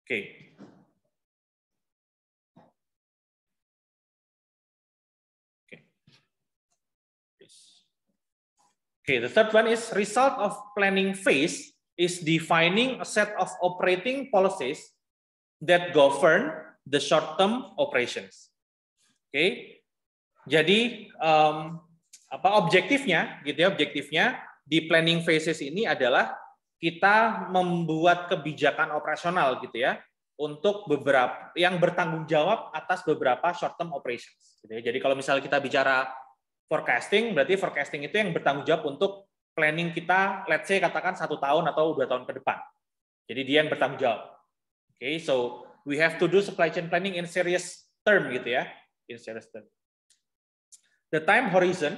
Okay. Okay, the third one is result of planning phase is defining a set of operating policies that govern the short-term operations. Okay, jadi objektifnya, gitu ya, objektifnya di planning phases ini adalah kita membuat kebijakan operasional, gitu ya, untuk beberapa yang bertanggung jawab atas beberapa short-term operations. Gitu ya. Jadi kalau misalnya kita bicara forecasting, berarti forecasting itu yang bertanggung jawab untuk planning kita, let's say katakan 1 tahun atau 2 tahun ke depan. Jadi dia yang bertanggung jawab. Okay, so we have to do supply chain planning in serious term, gitu ya, in serious term. The time horizon,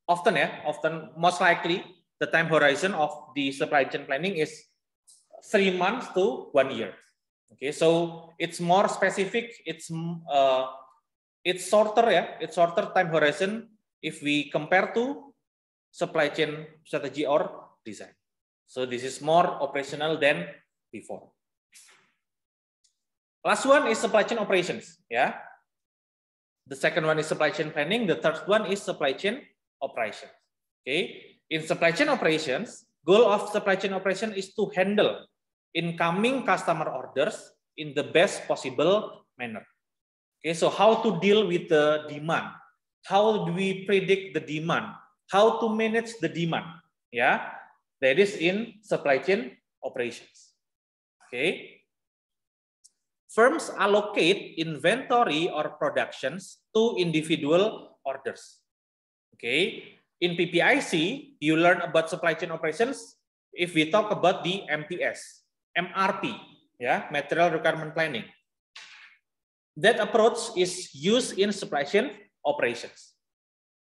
often most likely the time horizon of the supply chain planning is 3 months to 1 year. Okay, so it's more specific. It's shorter, ya. It's shorter time horizon if we compare to supply chain strategy or design. So this is more operational than before. Last one is supply chain operations, ya. The second one is supply chain planning. The third one is supply chain operations. Okay, in supply chain operations, goal of supply chain operation is to handle incoming customer orders in the best possible manner. Okay, so how to deal with the demand? How do we predict the demand? How to manage the demand? Yeah, that is in supply chain operations. Okay. Firms allocate inventory or productions to individual orders. Okay. In PPIC, you learn about supply chain operations if we talk about the MPS, MRP, yeah, Material Requirement Planning. That approach is used in supply chain operations.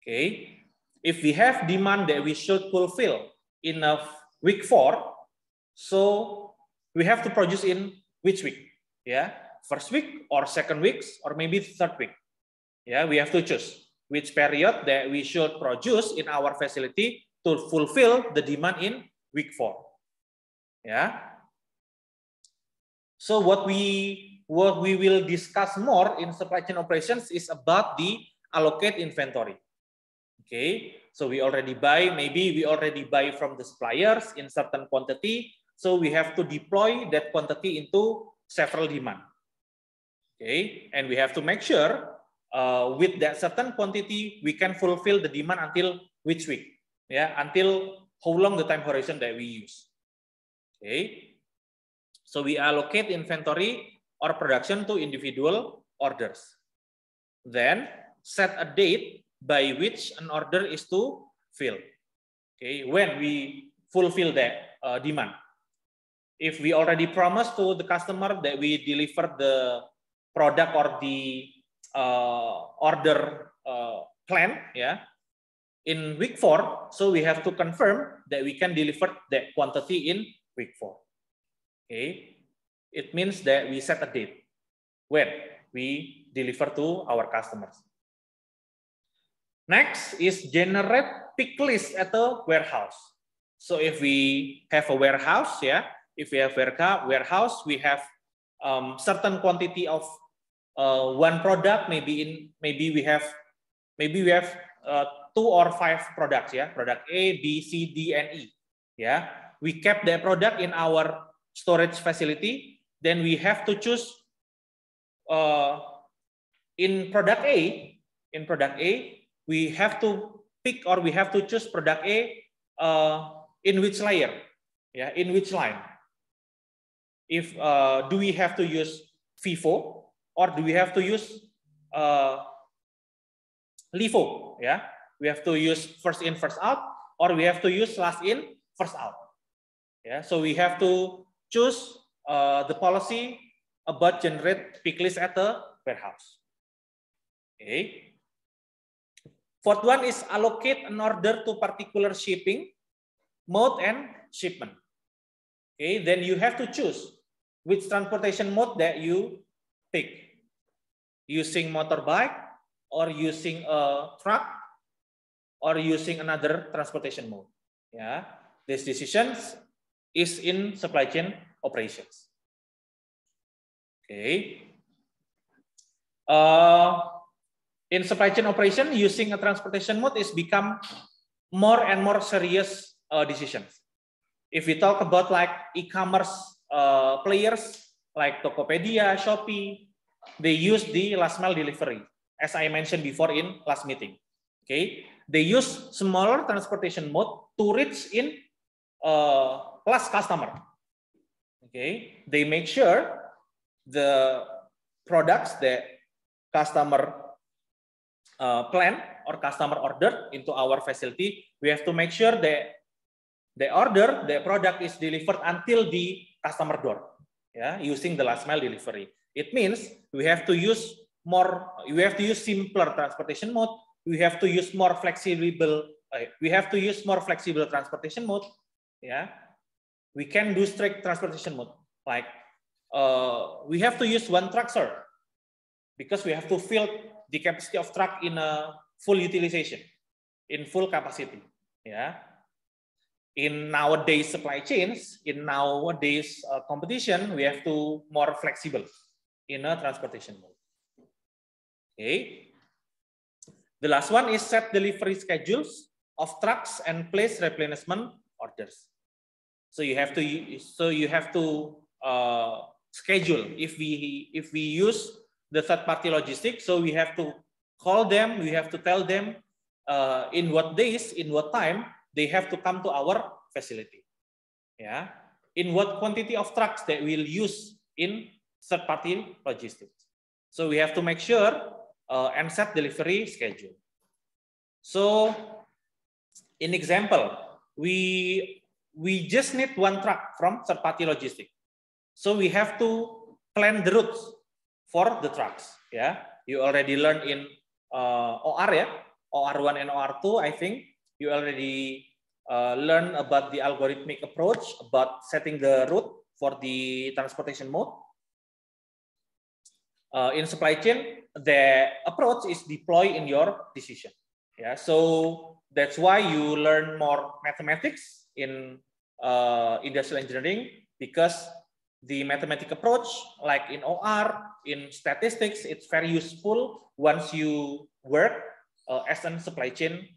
Okay, if we have demand that we should fulfill in a week 4, so we have to produce in which week? Yeah, first week or second weeks or maybe third week. Yeah, we have to choose which period that we should produce in our facility to fulfill the demand in week 4. Yeah. So what we will discuss more in supply chain operations is about the allocate inventory. Okay, so we already buy, maybe we already buy from the suppliers in certain quantity, so we have to deploy that quantity into several demand. Okay, and we have to make sure with that certain quantity we can fulfill the demand until which week? Yeah, until how long the time horizon that we use. Okay. So we allocate inventory or production to individual orders. Then set a date by which an order is to fill. Okay, when we fulfill that demand. If we already promised to the customer that we deliver the product or the order plan, yeah, in week 4, so we have to confirm that we can deliver that quantity in week 4. Okay, it means that we set a date when we deliver to our customers. Next is generate pick list at the warehouse. So if we have a warehouse, yeah, if we have warehouse, we have certain quantity of one product. Maybe we have 2 or 5 products, yeah, product A, B, C, D, and E. Yeah, we kept that product in our storage facility. Then we have to choose in product A. We have to pick or we have to choose product A in which layer, yeah, in which line. If do we have to use FIFO or do we have to use LIFO? Yeah, we have to use first in first out or we have to use last in first out. Yeah, so we have to choose the policy about generate pick list at the warehouse. Okay. Fourth one is allocate an order to particular shipping mode and shipment. Okay, then you have to choose which transportation mode that you pick, using motorbike or using a truck or using another transportation mode. Yeah, these decisions is in supply chain operations. Okay. In supply chain operation, using a transportation mode is become more and more serious decisions. If we talk about like e-commerce players like Tokopedia, Shopee, they use the last mile delivery, as I mentioned before in last meeting. Okay, they use smaller transportation mode to reach in plus customer. Okay, they make sure the products that customer plan or customer order into our facility, we have to make sure that the product is delivered until the customer door, yeah, using the last mile delivery. It means we have to use simpler transportation mode. We have to use more flexible. Transportation mode. Yeah, we can do strict transportation mode. Like we have to use one truck, sir, because we have to fill the capacity of truck in a full utilization, in full capacity. Yeah. In nowadays supply chains, in nowadays competition, we have to more flexible in a transportation mode. Okay. The last one is set delivery schedules of trucks and place replenishment orders. So you have to schedule. If we use the third party logistics, so we have to call them. We have to tell them in what days, in what time they have to come to our facility. Yeah, in what quantity of trucks that we'll use in third party logistics. So we have to make sure and set delivery schedule. So in example, we just need one truck from third party logistics. So we have to plan the routes for the trucks. Yeah, you already learned in OR, yeah, OR1 and OR2. I think you already learn about the algorithmic approach about setting the route for the transportation mode. In supply chain, the approach is deployed in your decision. Yeah, so that's why you learn more mathematics in industrial engineering, because the mathematical approach, like in OR, in statistics, it's very useful once you work as a supply chain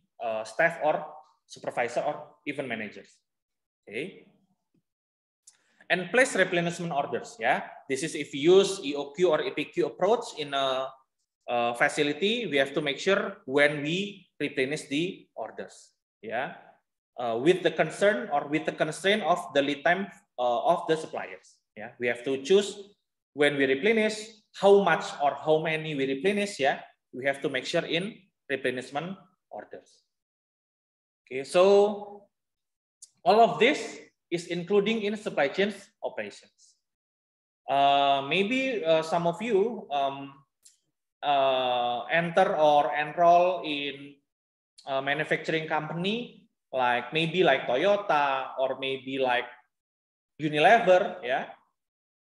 staff or supervisor or even managers. Okay. And place replenishment orders. Yeah, this is if you use EOQ or EPQ approach in a facility, we have to make sure when we replenish the orders. Yeah, with the concern or with the constraint of the lead time of the suppliers. Yeah, we have to choose when we replenish, how much or how many we replenish. Yeah, we have to make sure in replenishment orders. Okay, so all of this is including in supply chain operations. Maybe some of you enter or enroll in a manufacturing company, like maybe like Toyota or maybe like Unilever, yeah.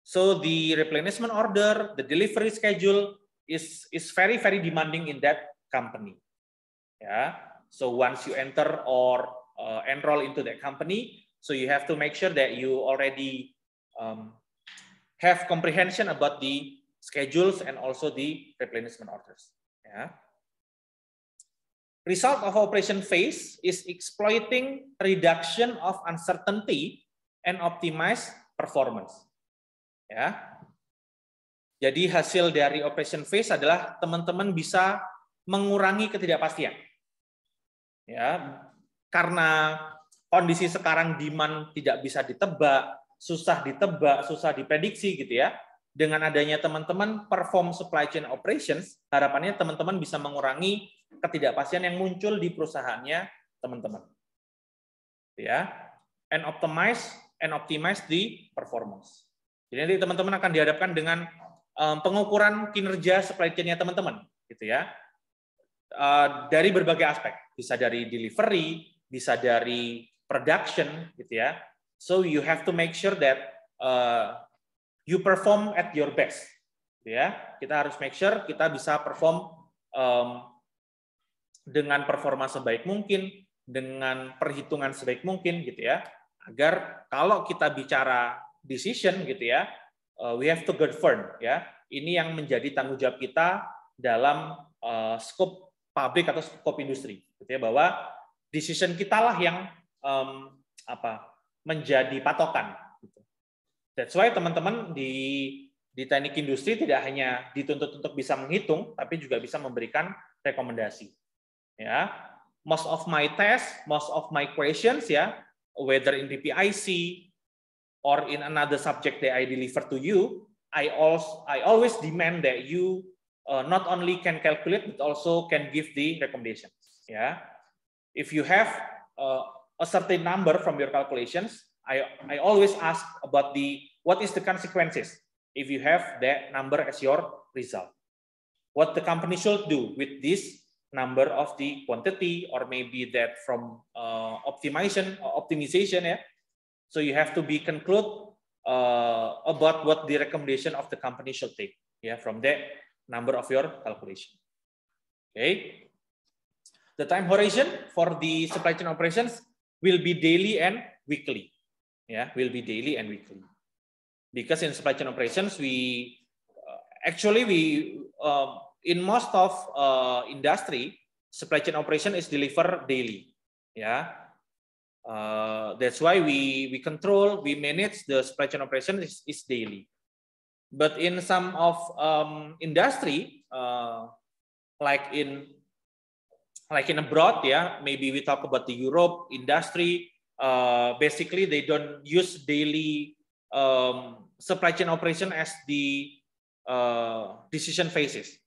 So the replenishment order, the delivery schedule is very, very demanding in that company. Yeah. So once you enter or enroll into that company, so you have to make sure that you already have comprehension about the schedules and also the replenishment orders. Yeah. Result of operation phase is exploiting reduction of uncertainty and optimize performance. Ya. Jadi hasil dari operation phase adalah teman-teman bisa mengurangi ketidakpastian. Ya, karena kondisi sekarang demand tidak bisa ditebak, susah diprediksi gitu ya. Dengan adanya teman-teman perform supply chain operations, harapannya teman-teman bisa mengurangi ketidakpastian yang muncul di perusahaannya teman-teman. Ya, and optimize the performance. Jadi nanti teman-teman akan dihadapkan dengan pengukuran kinerja supply chain-nya teman-teman, gitu ya. Dari berbagai aspek, bisa dari delivery, bisa dari production, gitu ya. So you have to make sure that you perform at your best, gitu ya. Kita harus make sure kita bisa perform dengan performa sebaik mungkin, dengan perhitungan sebaik mungkin, gitu ya. agar kalau kita bicara decision gitu ya, we have to govern ya. Ini yang menjadi tanggung jawab kita dalam skop pabrik atau skop industri, gitu ya, bahwa decision kita lah yang menjadi patokan. Gitu. That's why teman-teman di teknik industri tidak hanya dituntut untuk bisa menghitung, tapi juga bisa memberikan rekomendasi. Ya, most of my tests, most of my questions, ya, whether in PPIC or in another subject that I deliver to you, I always demand that you not only can calculate but also can give the recommendations. Yeah, if you have a certain number from your calculations, I always ask about what is the consequences if you have that number as your result. What the company should do with this number of the quantity, or maybe that from optimization, yeah. So you have to be conclude about what the recommendation of the company should take, yeah, from that number of your calculation. Okay. The time horizon for the supply chain operations will be daily and weekly. Yeah, will be daily and weekly. Because in supply chain operations, we in most of industry, supply chain operation is delivered daily. Yeah, that's why we control, we manage the supply chain operation is daily. But in some of industry, like in abroad, yeah, maybe we talk about the Europe industry. Basically, they don't use daily supply chain operation as the decision phases.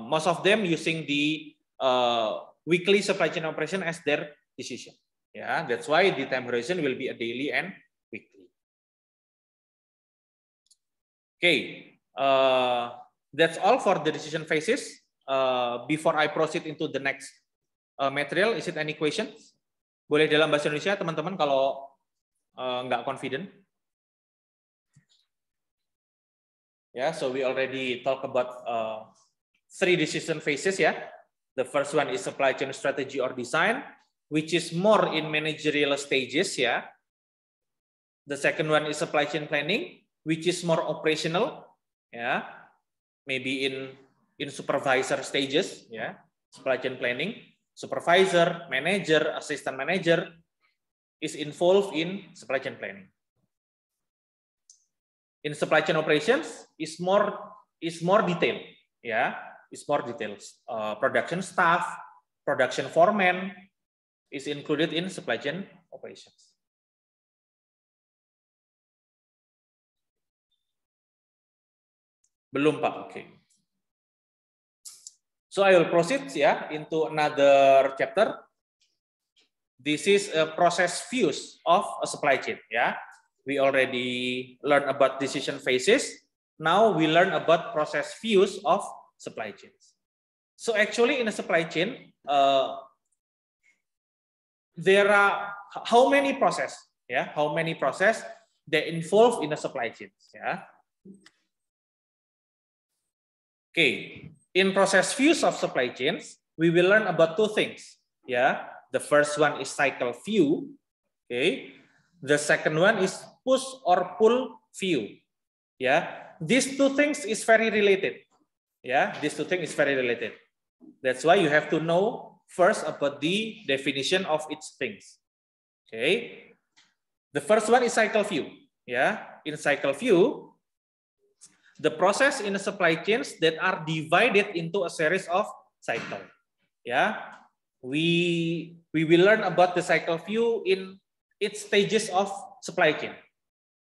Most of them using the weekly supply chain operation as their decision. Yeah, that's why the time horizon will be a daily and weekly. Okay, that's all for the decision phases. Before I proceed into the next material, is it any questions? Boleh dalam bahasa Indonesia, teman-teman, kalau nggak confident. Yeah, so we already talk about 3 decision phases. Yeah, the first one is supply chain strategy or design, which is more in managerial stages. Yeah, the second one is supply chain planning, which is more operational. Yeah, maybe in supervisor stages. Yeah, supply chain planning, supervisor, manager, assistant manager is involved in supply chain planning. In supply chain operations is more detailed, yeah, is more details. Production staff, production foreman is included in supply chain operations. Belum Pak, okay. So I will proceed, yeah, into another chapter. This is a process views of a supply chain, yeah. We already learned about decision phases. Now we learn about process views of supply chains. So actually in a supply chain, there are how many process? Yeah, how many process that involve in a supply chain? Yeah. Okay, in process views of supply chains, we will learn about 2 things. Yeah, the first one is cycle view. Okay, the second one is push or pull view. Yeah, these 2 things is very related. Yeah, these 2 things is very related. That's why you have to know first about the definition of each things. Okay, the first one is cycle view. Yeah, in cycle view, the process in the supply chains that are divided into a series of cycle. Yeah, we will learn about the cycle view in its stages of supply chain.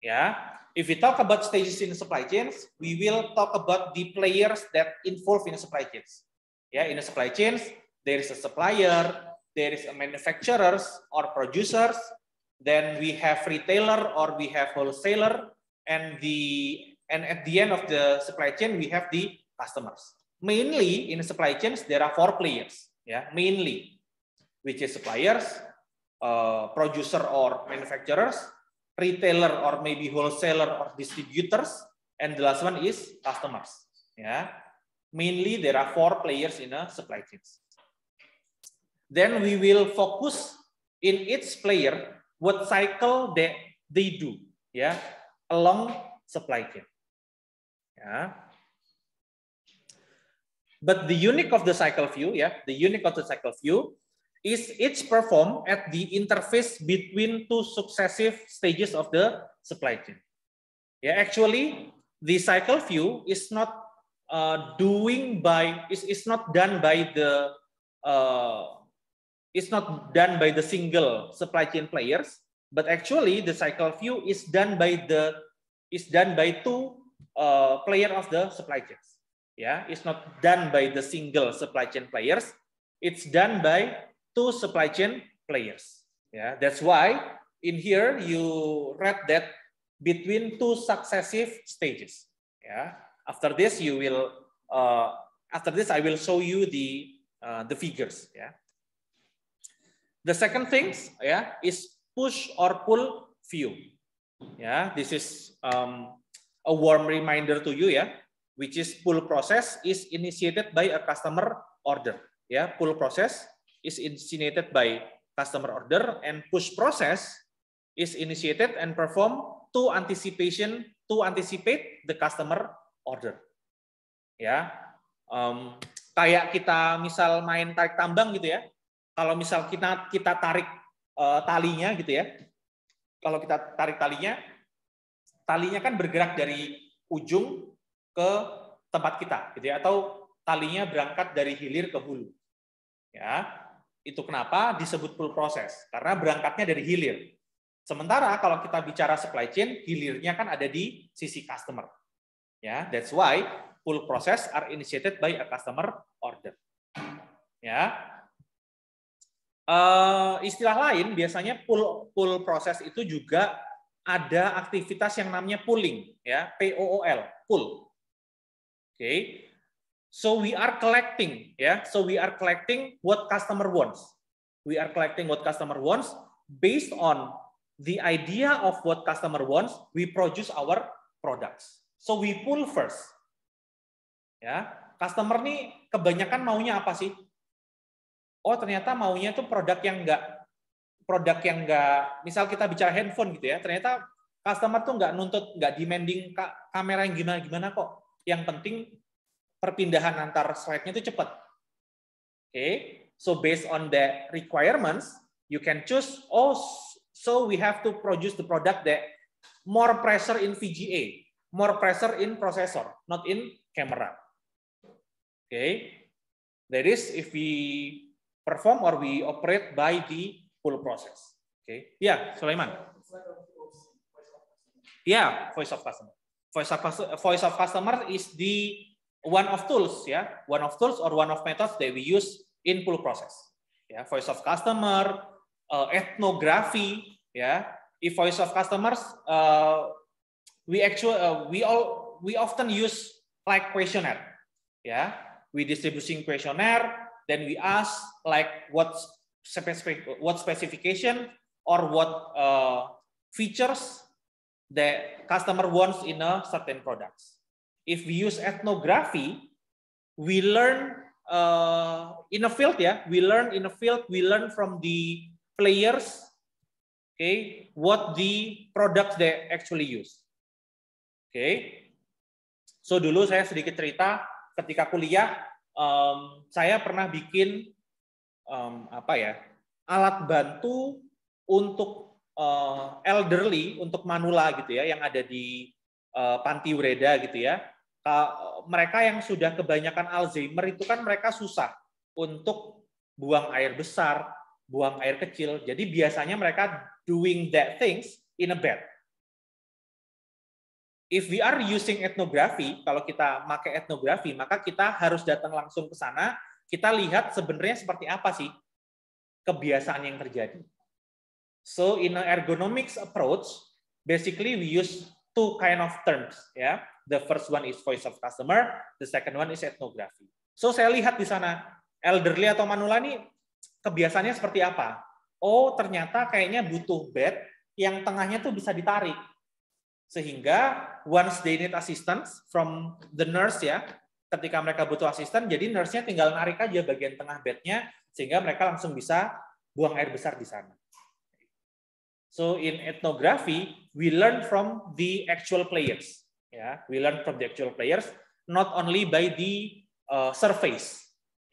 Yeah, if we talk about stages in supply chains, we will talk about the players that involve in the supply chains. Yeah, in the supply chains, there is a supplier, there is a manufacturers or producers, then we have retailer or we have wholesaler, and at the end of the supply chain we have the customers. Mainly in the supply chains there are 4 players. Yeah, mainly, which is suppliers, producer or manufacturers, retailer or maybe wholesaler or distributors, and the last one is customers. Yeah, mainly there are 4 players in a supply chain. Then we will focus in each player what cycle they do, ya, along supply chain. Ya. But the unique of the cycle view, ya, the unique of the cycle view is it's performed at the interface between two successive stages of the supply chain. Yeah, actually, the cycle view is not is not done by the single supply chain players, but actually the cycle view is done by two player of the supply chains. Yeah, it's not done by the single supply chain players. It's done by two supply chain players. Yeah, that's why in here you read that between two successive stages. Yeah. After this, I will show you the figures. Yeah. The second thing, yeah, is push or pull view. Yeah, this is a warm reminder to you, yeah, which is pull process is initiated by a customer order. Yeah, pull process is initiated by customer order, and push process is initiated and performed to anticipate the customer order. Ya, kayak kita misal main tarik tambang gitu ya. Kalau misal kita tarik talinya gitu ya. Kalau kita tarik talinya kan bergerak dari ujung ke tempat kita gitu ya, atau talinya berangkat dari hilir ke hulu. Ya, itu kenapa disebut pull process, karena berangkatnya dari hilir. Sementara kalau kita bicara supply chain, hilirnya kan ada di sisi customer. Ya, that's why pull process are initiated by a customer order. Ya, istilah lain biasanya pull process itu juga ada aktivitas yang namanya pulling, ya, POOL, pull. Okay, so we are collecting, ya, so we are collecting what customer wants. We are collecting what customer wants based on the idea of what customer wants, we produce our products. So we pull first. Ya, customer nih kebanyakan maunya apa sih? Oh, ternyata maunya tuh produk yang enggak, misal kita bicara handphone gitu ya, ternyata customer tuh enggak demanding kamera yang gimana kok. Yang penting perpindahan antar slide-nya itu cepat. Oke, so based on the requirements, you can choose, so we have to produce the product that more pressure in VGA, more pressure in processor, not in camera. Okay, that is if we perform or we operate by the pull process. Okay, yeah, Sulaiman. Yeah, voice of customer. Voice of customer is the one of tools, yeah, one of tools or one of methods that we use in pull process. Yeah, voice of customer, ethnography, ya. If voice of customers, we often use like questionnaire, ya. We distributing questionnaire, then we ask like what specification or what features the customer wants in a certain products. If we use ethnography, we learn in a field, ya. We learn from the players. Okay, what the products they actually use. Okay, so dulu saya sedikit cerita ketika kuliah, saya pernah bikin alat bantu untuk elderly, untuk manula gitu ya, yang ada di panti Ureda gitu ya. Mereka yang sudah kebanyakan Alzheimer itu kan mereka susah untuk buang air besar, buang air kecil. Jadi biasanya mereka doing that things in a bed. If we are using ethnography, kalau kita pakai ethnography, maka kita harus datang langsung ke sana, kita lihat sebenarnya seperti apa sih kebiasaan yang terjadi. So in an ergonomics approach, basically we use two kind of terms, ya. The first one is voice of customer, the second one is ethnography. So saya lihat di sana elderly atau manula nih kebiasaannya seperti apa. Oh, ternyata kayaknya butuh bed yang tengahnya tuh bisa ditarik. Sehingga once they need assistance from the nurse, ya, ketika mereka butuh asisten, jadi nurse-nya tinggal narik aja bagian tengah bednya, sehingga mereka langsung bisa buang air besar di sana. So in ethnography, we learn from the actual players. Yeah, we learn from the actual players, not only by the surveys.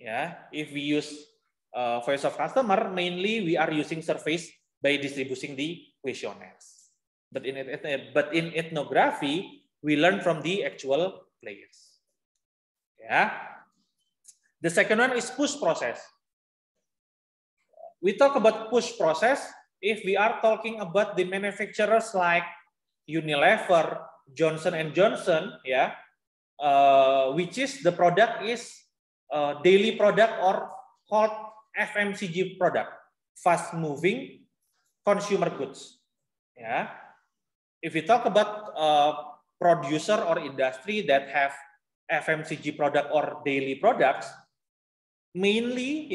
Yeah, if we use voice of customer, mainly we are using surveys by distributing the questionnaires. But in ethnography, we learn from the actual players. Yeah. The second one is push process. We talk about push process if we are talking about the manufacturers like Unilever, Johnson & Johnson, yeah, which is the product is daily product or called FMCG product, fast moving consumer goods. Yeah. If we talk about producer or industry that have FMCG product or daily products, mainly,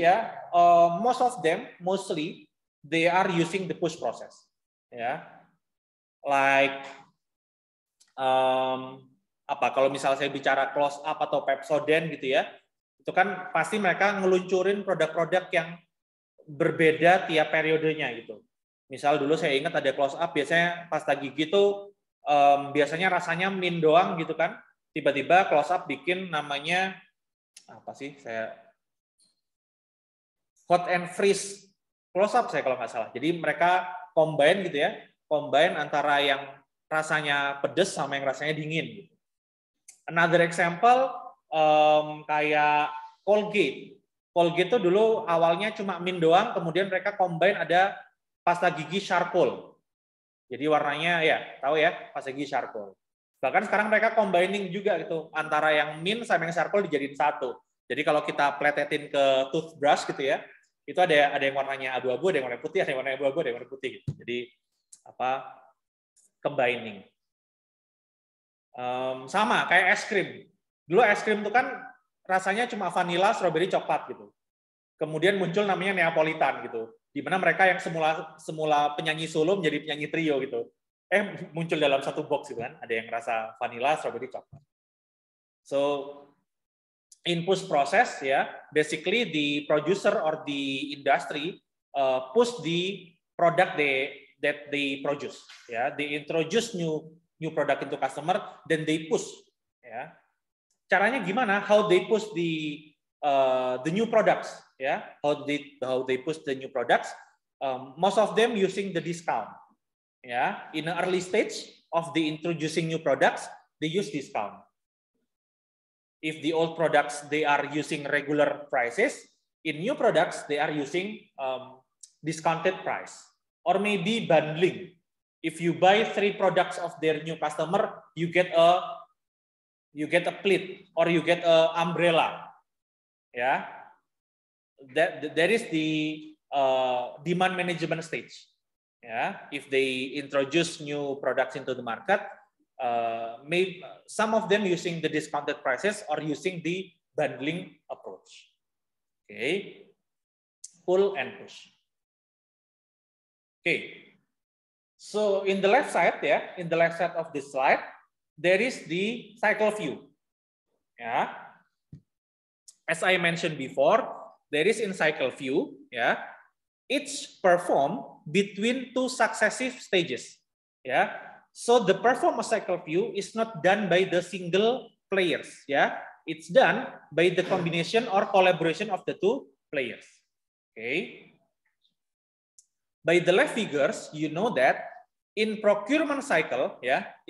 mostly they are using the push process, ya. Like kalau misalnya saya bicara close up atau Pepsodent gitu ya, itu kan pasti mereka ngeluncurin produk-produk yang berbeda tiap periodenya gitu. Misal dulu saya ingat ada close up, biasanya pasta gigi itu biasanya rasanya mint doang gitu kan, tiba-tiba close up bikin namanya apa sih, hot and freeze close up saya kalau nggak salah. Jadi mereka combine gitu ya, combine antara yang rasanya pedas sama yang rasanya dingin. Gitu. Another example kayak Colgate. Colgate itu dulu awalnya cuma mint doang, kemudian mereka combine ada pasta gigi charcoal. Jadi warnanya ya tahu ya, pasta gigi charcoal. Bahkan sekarang mereka combining juga gitu antara yang mint sama yang charcoal dijadiin satu. Jadi kalau kita pletetin ke toothbrush gitu ya, itu ada yang warnanya abu-abu, ada yang warna putih, ada yang warna abu-abu, ada yang warna putih gitu. Jadi combining. Sama kayak es krim. Dulu es krim itu kan rasanya cuma vanilla, strawberry, coklat gitu. Kemudian muncul namanya Neapolitan gitu. Di mana mereka yang semula penyanyi solo menjadi penyanyi trio gitu. Muncul dalam satu box gitu kan. Ada yang rasa vanilla, strawberry, coklat. So in push process, basically the producer or the industry push the product that they produce. They introduce new product into customer, then they push. Caranya gimana? How they push the new products? How they push the new products? Most of them using the discount. In the early stage of the introducing new products, they use discount. If the old products, they are using regular prices, in new products, they are using discounted price. Or maybe bundling. If you buy 3 products of their new customer, you get a plate or you get a umbrella. That is the demand management stage. If they introduce new products into the market, maybe some of them using the discounted prices or using the bundling approach. Okay, pull and push. Okay, so in the left side, in the left side of this slide, there is the cycle view. As I mentioned before, there is in cycle view, each perform between 2 successive stages. So the perform a cycle view is not done by the single players. It's done by the combination or collaboration of the 2 players. Okay. By the left figures, you know that in procurement cycle,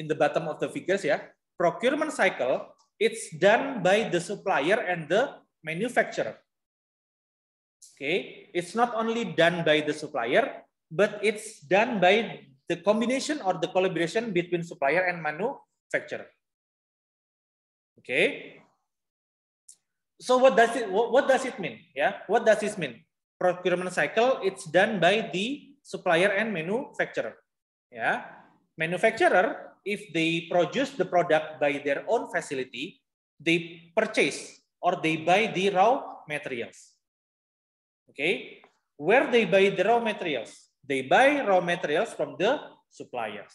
in the bottom of the figures, procurement cycle, it's done by the supplier and the manufacturer. Okay, it's not only done by the supplier, but it's done by the combination or the collaboration between supplier and manufacturer. Okay. So what does it mean? What does this mean? Procurement cycle, it's done by the supplier and manufacturer. Manufacturer, if they produce the product by their own facility, they purchase or they buy the raw materials. Okay, where they buy the raw materials? They buy raw materials from the suppliers.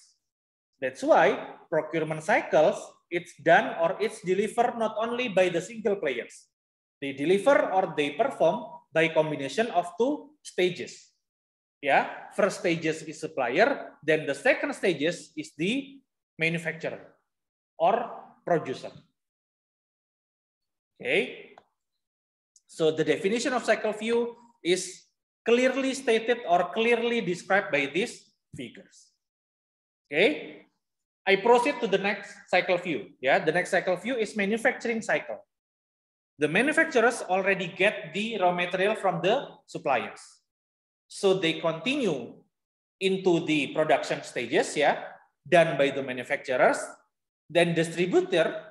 That's why procurement cycles, it's done or it's delivered not only by the single players. They deliver or they perform by combination of 2 stages. Yeah, first stages is supplier, then the second stages is the manufacturer or producer. Okay. So the definition of cycle view is clearly stated or clearly described by these figures. Okay. I proceed to the next cycle view. Yeah, the next cycle view is manufacturing cycle. The manufacturers already get the raw material from the suppliers. So they continue into the production stages, yeah, done by the manufacturers. Then distributor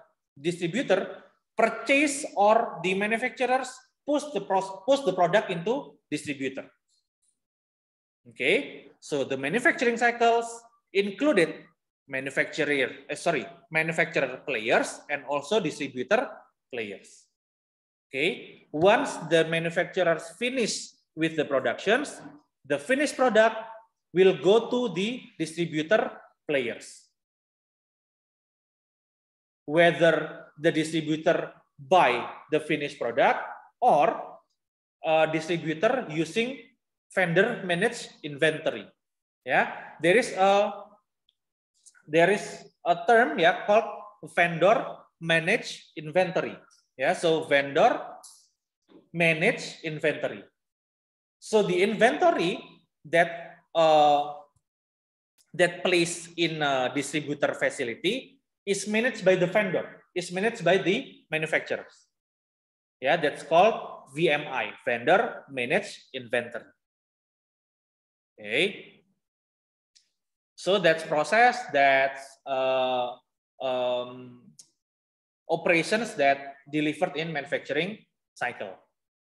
purchase, or the manufacturers push the product into distributor. Okay, so the manufacturing cycles included manufacturer players and also distributor players. Okay, once the manufacturers finish with the productions, the finished product will go to the distributor players. Whether the distributor buy the finished product or distributor using vendor managed inventory. Yeah, there is a term, yeah, called vendor managed inventory. Yeah, so vendor manage inventory. So the inventory that placed in a distributor facility is managed by the vendor, is managed by the manufacturers. Yeah, that's called VMI, vendor managed inventory. Okay. So that's process, that's operations that delivered in manufacturing cycle.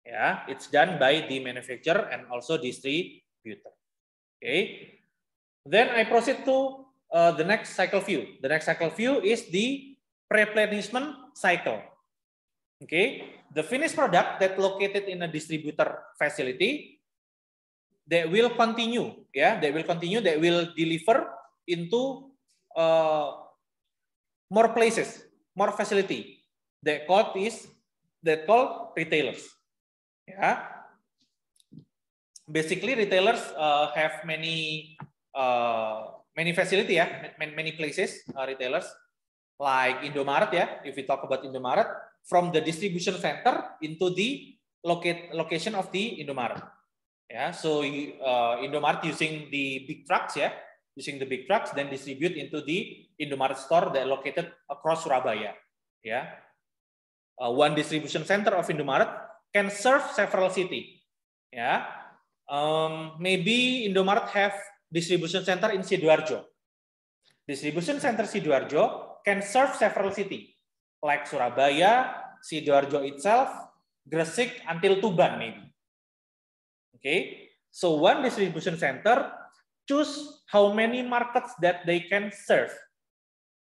Yeah, it's done by the manufacturer and also distributor. Okay. Then I proceed to the next cycle view. The next cycle view is the replenishment cycle. Okay, the finished product that located in a distributor facility, they will continue. Yeah, they will continue. They will deliver into more places, more facility. That called retailers. Yeah, basically retailers have many facility, yeah, many places, retailers like Indomaret, yeah. If we talk about Indomaret, from the distribution center into the location of the Indomaret, yeah. So Indomaret using the big trucks, yeah, using the big trucks, then distribute into the Indomaret store that located across Surabaya, yeah. One distribution center of Indomaret can serve several cities, yeah. Maybe Indomaret have distribution center in Sidoarjo. Distribution center Sidoarjo can serve several cities like Surabaya, Sidoarjo itself, Gresik until Tuban maybe. Okay, so one distribution center choose how many markets that they can serve.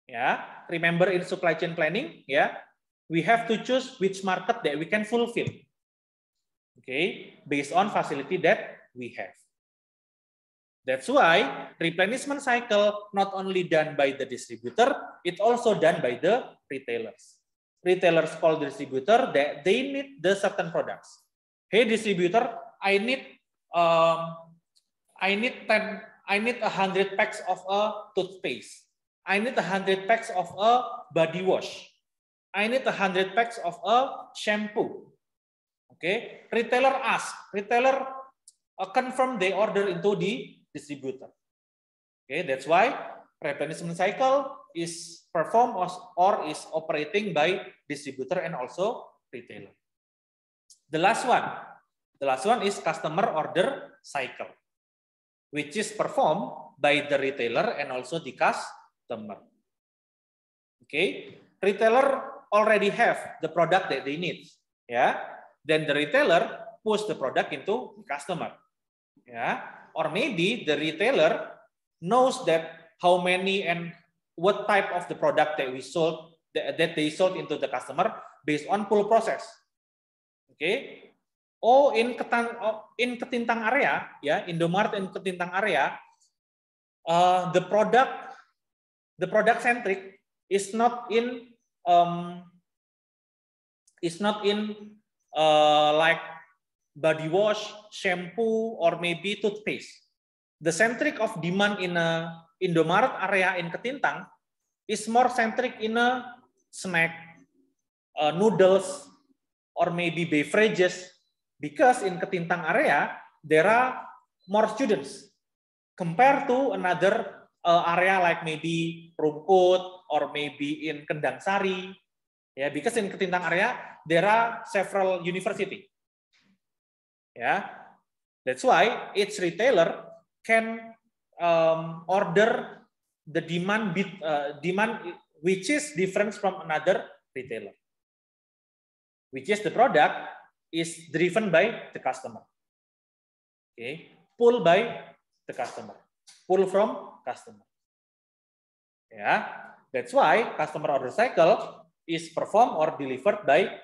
Yeah, remember in supply chain planning, yeah, we have to choose which market that we can fulfill. Okay, based on facility that we have. That's why replenishment cycle not only done by the distributor, it's also done by the retailers. Retailers call the distributor that they need the certain products. Hey distributor, I need 100 packs of a toothpaste. I need 100 packs of a body wash. I need 100 packs of a shampoo. Okay, retailer confirm they order into the distributor. Okay, that's why replenishment cycle is performed or is operating by distributor and also retailer. The last one is customer order cycle, which is performed by the retailer and also the customer. Okay, retailer already have the product that they need. Yeah, then the retailer push the product into the customer. Yeah. Or maybe the retailer knows that how many and what type of the product that they sold into the customer based on pull process. Okay. Oh, in Ketintang area, yeah, Indomaret in Ketintang area, the product centric is not in like body wash, shampoo, or maybe toothpaste. the centric of demand in a Indomaret area in Ketintang is more centric in a snack, noodles, or maybe beverages, because in Ketintang area there are more students compared to another area like maybe Rungkut or maybe in Kendang Sari. Yeah, because in Ketintang area there are several university. Yeah, that's why each retailer can order the demand which is different from another retailer, which is the product is driven by the customer. Okay, pull by the customer, pull from customer. Yeah, that's why customer order cycle is performed or delivered by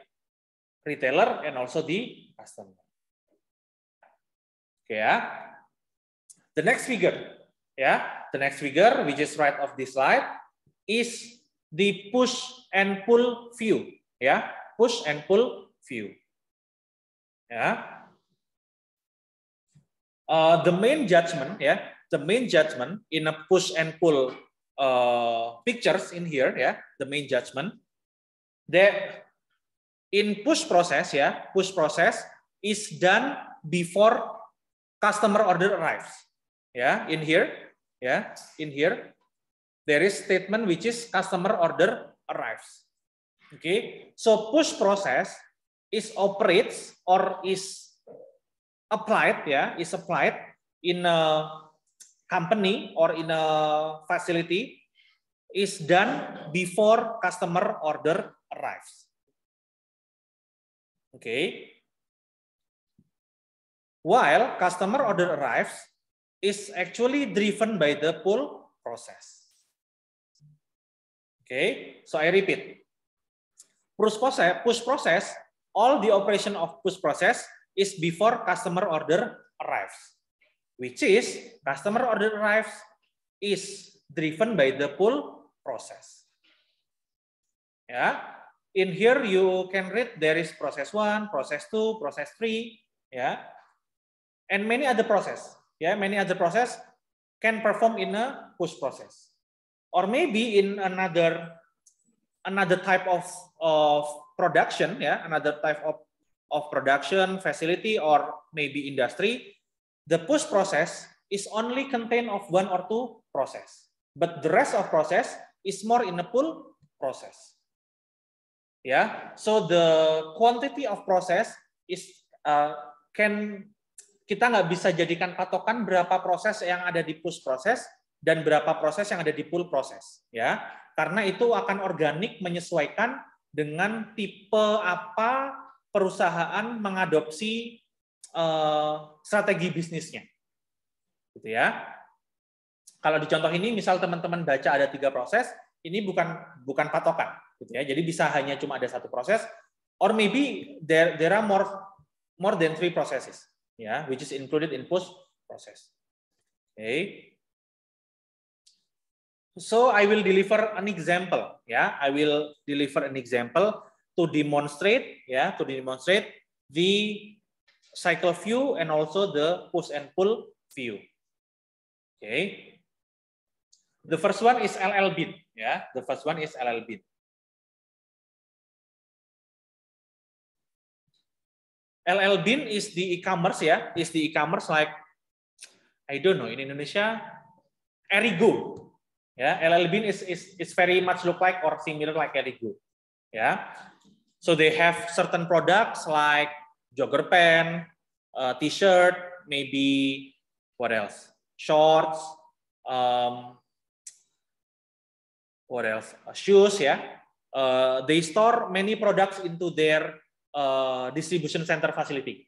retailer and also the customer. Okay, yeah. The next figure, the next figure which is right of this slide is the push and pull view, push and pull view. The main judgment, the main judgment in a push and pull pictures in here, the main judgment that in push process, push process is done before customer order arrives. In here, there is statement which is customer order arrives. Okay, so push process is operates or is applied, is applied in a company or in a facility is done before customer order arrives. Okay, while customer order arrives is actually driven by the pull process. Okay, so I repeat. Push process, all the operation of push process is before customer order arrives, which is customer order arrives is driven by the pull process. In here you can read there is process 1, process 2, process 3, and many other process. Many other process can perform in a push process, or maybe in another type of production, another type of production facility or maybe industry. The push process is only contained of 1 or 2 process, but the rest of process is more in a pull process. So the quantity of process is kita nggak bisa jadikan patokan berapa proses yang ada di push proses dan berapa proses yang ada di pull proses, karena itu akan organik menyesuaikan dengan tipe apa perusahaan mengadopsi strategi bisnisnya, gitu ya. Kalau di contoh ini, misal teman-teman baca ada 3 proses, ini bukan patokan, gitu ya. Jadi bisa hanya cuma ada 1 proses, or maybe there are more than 3 processes. Which is included in push process. Okay. So I will deliver an example. I will deliver an example to demonstrate, the cycle view and also the push and pull view. Okay. The first one is LL-Bean. The first one is LL-Bean. LL-Bean is the e-commerce, is the e-commerce like, I don't know, in Indonesia, Erigo. LL-Bean is very much look like or similar like Erigo. So they have certain products like jogger pen, t-shirt, maybe what else? Shorts, what else? Shoes, they store many products into their distribution center facility.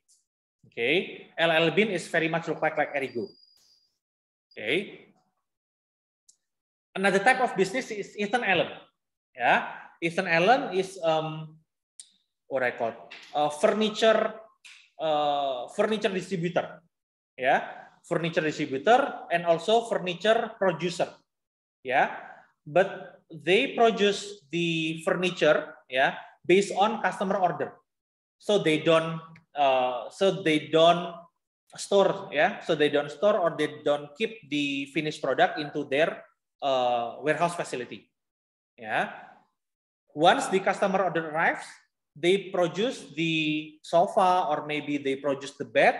Okay, LL-Bean is very much look like Erigo. Okay, another type of business is Ethan Allen. Ethan Allen is what I call furniture distributor. Furniture distributor and also furniture producer. But they produce the furniture, based on customer order. So they don't store, yeah. So they don't store or they don't keep the finished product into their warehouse facility. Yeah. Once the customer order arrives, they produce the sofa or maybe they produce the bed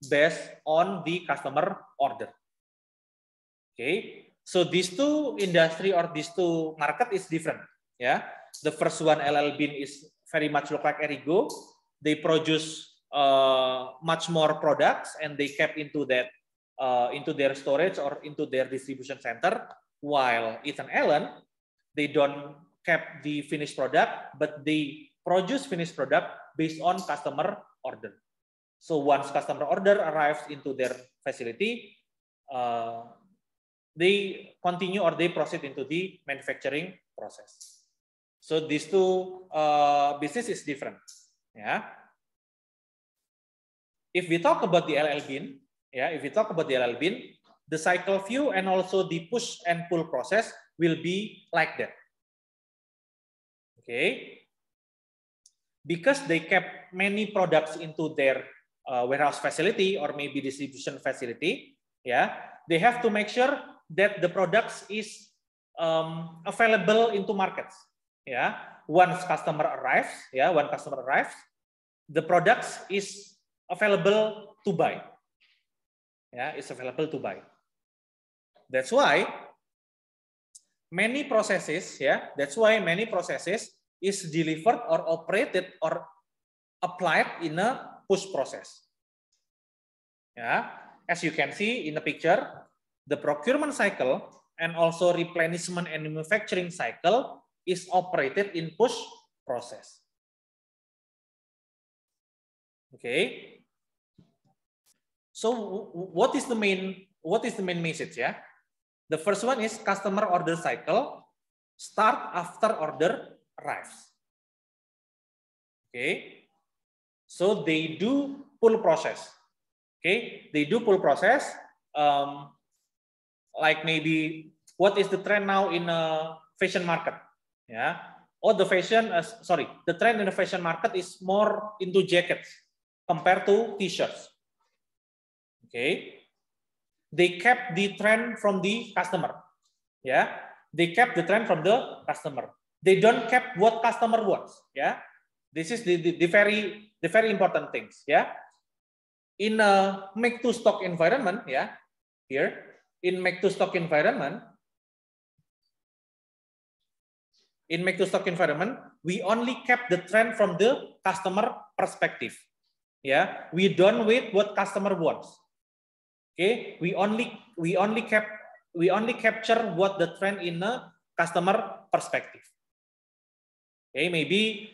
based on the customer order. Okay. So these two industry or these two market is different. Yeah. The first one, LL Bean, is very much look like Erigo. They produce much more products and they kept into that into their storage or into their distribution center. While Ethan Allen, they don't kept the finished product, but they produce finished product based on customer order. So once customer order arrives into their facility, they continue or they proceed into the manufacturing process. So these two business is different. Yeah. If we talk about the LL Bean, yeah, if we talk about the LL Bean, the cycle view and also the push and pull process will be like that. Okay, because they kept many products into their warehouse facility or maybe distribution facility, yeah, they have to make sure that the products is available into markets. Yeah, once customer arrives, yeah, when customer arrives, the products is available to buy. Yeah, it's available to buy. That's why many processes, yeah, that's why many processes is delivered or operated or applied in a push process. Yeah, as you can see in the picture, the procurement cycle and also replenishment and manufacturing cycle is operated in push process. Okay. So what is the main message? Yeah, the first one is customer order cycle start after order arrives. Okay, so they do pull process. Okay, they do pull process. Like maybe what is the trend now in a fashion market? Yeah, or the fashion, the trend in the fashion market is more into jackets compared to t-shirts. Okay, they kept the trend from the customer. Yeah, they kept the trend from the customer. They don't kept what customer wants. Yeah, this is the very important things. Yeah, in a make to stock environment. Yeah, here in make to stock environment. In make to stock environment, we only kept the trend from the customer perspective. Yeah, we don't wait what customer wants. Okay, we only capture what the trend in a customer perspective. Okay, maybe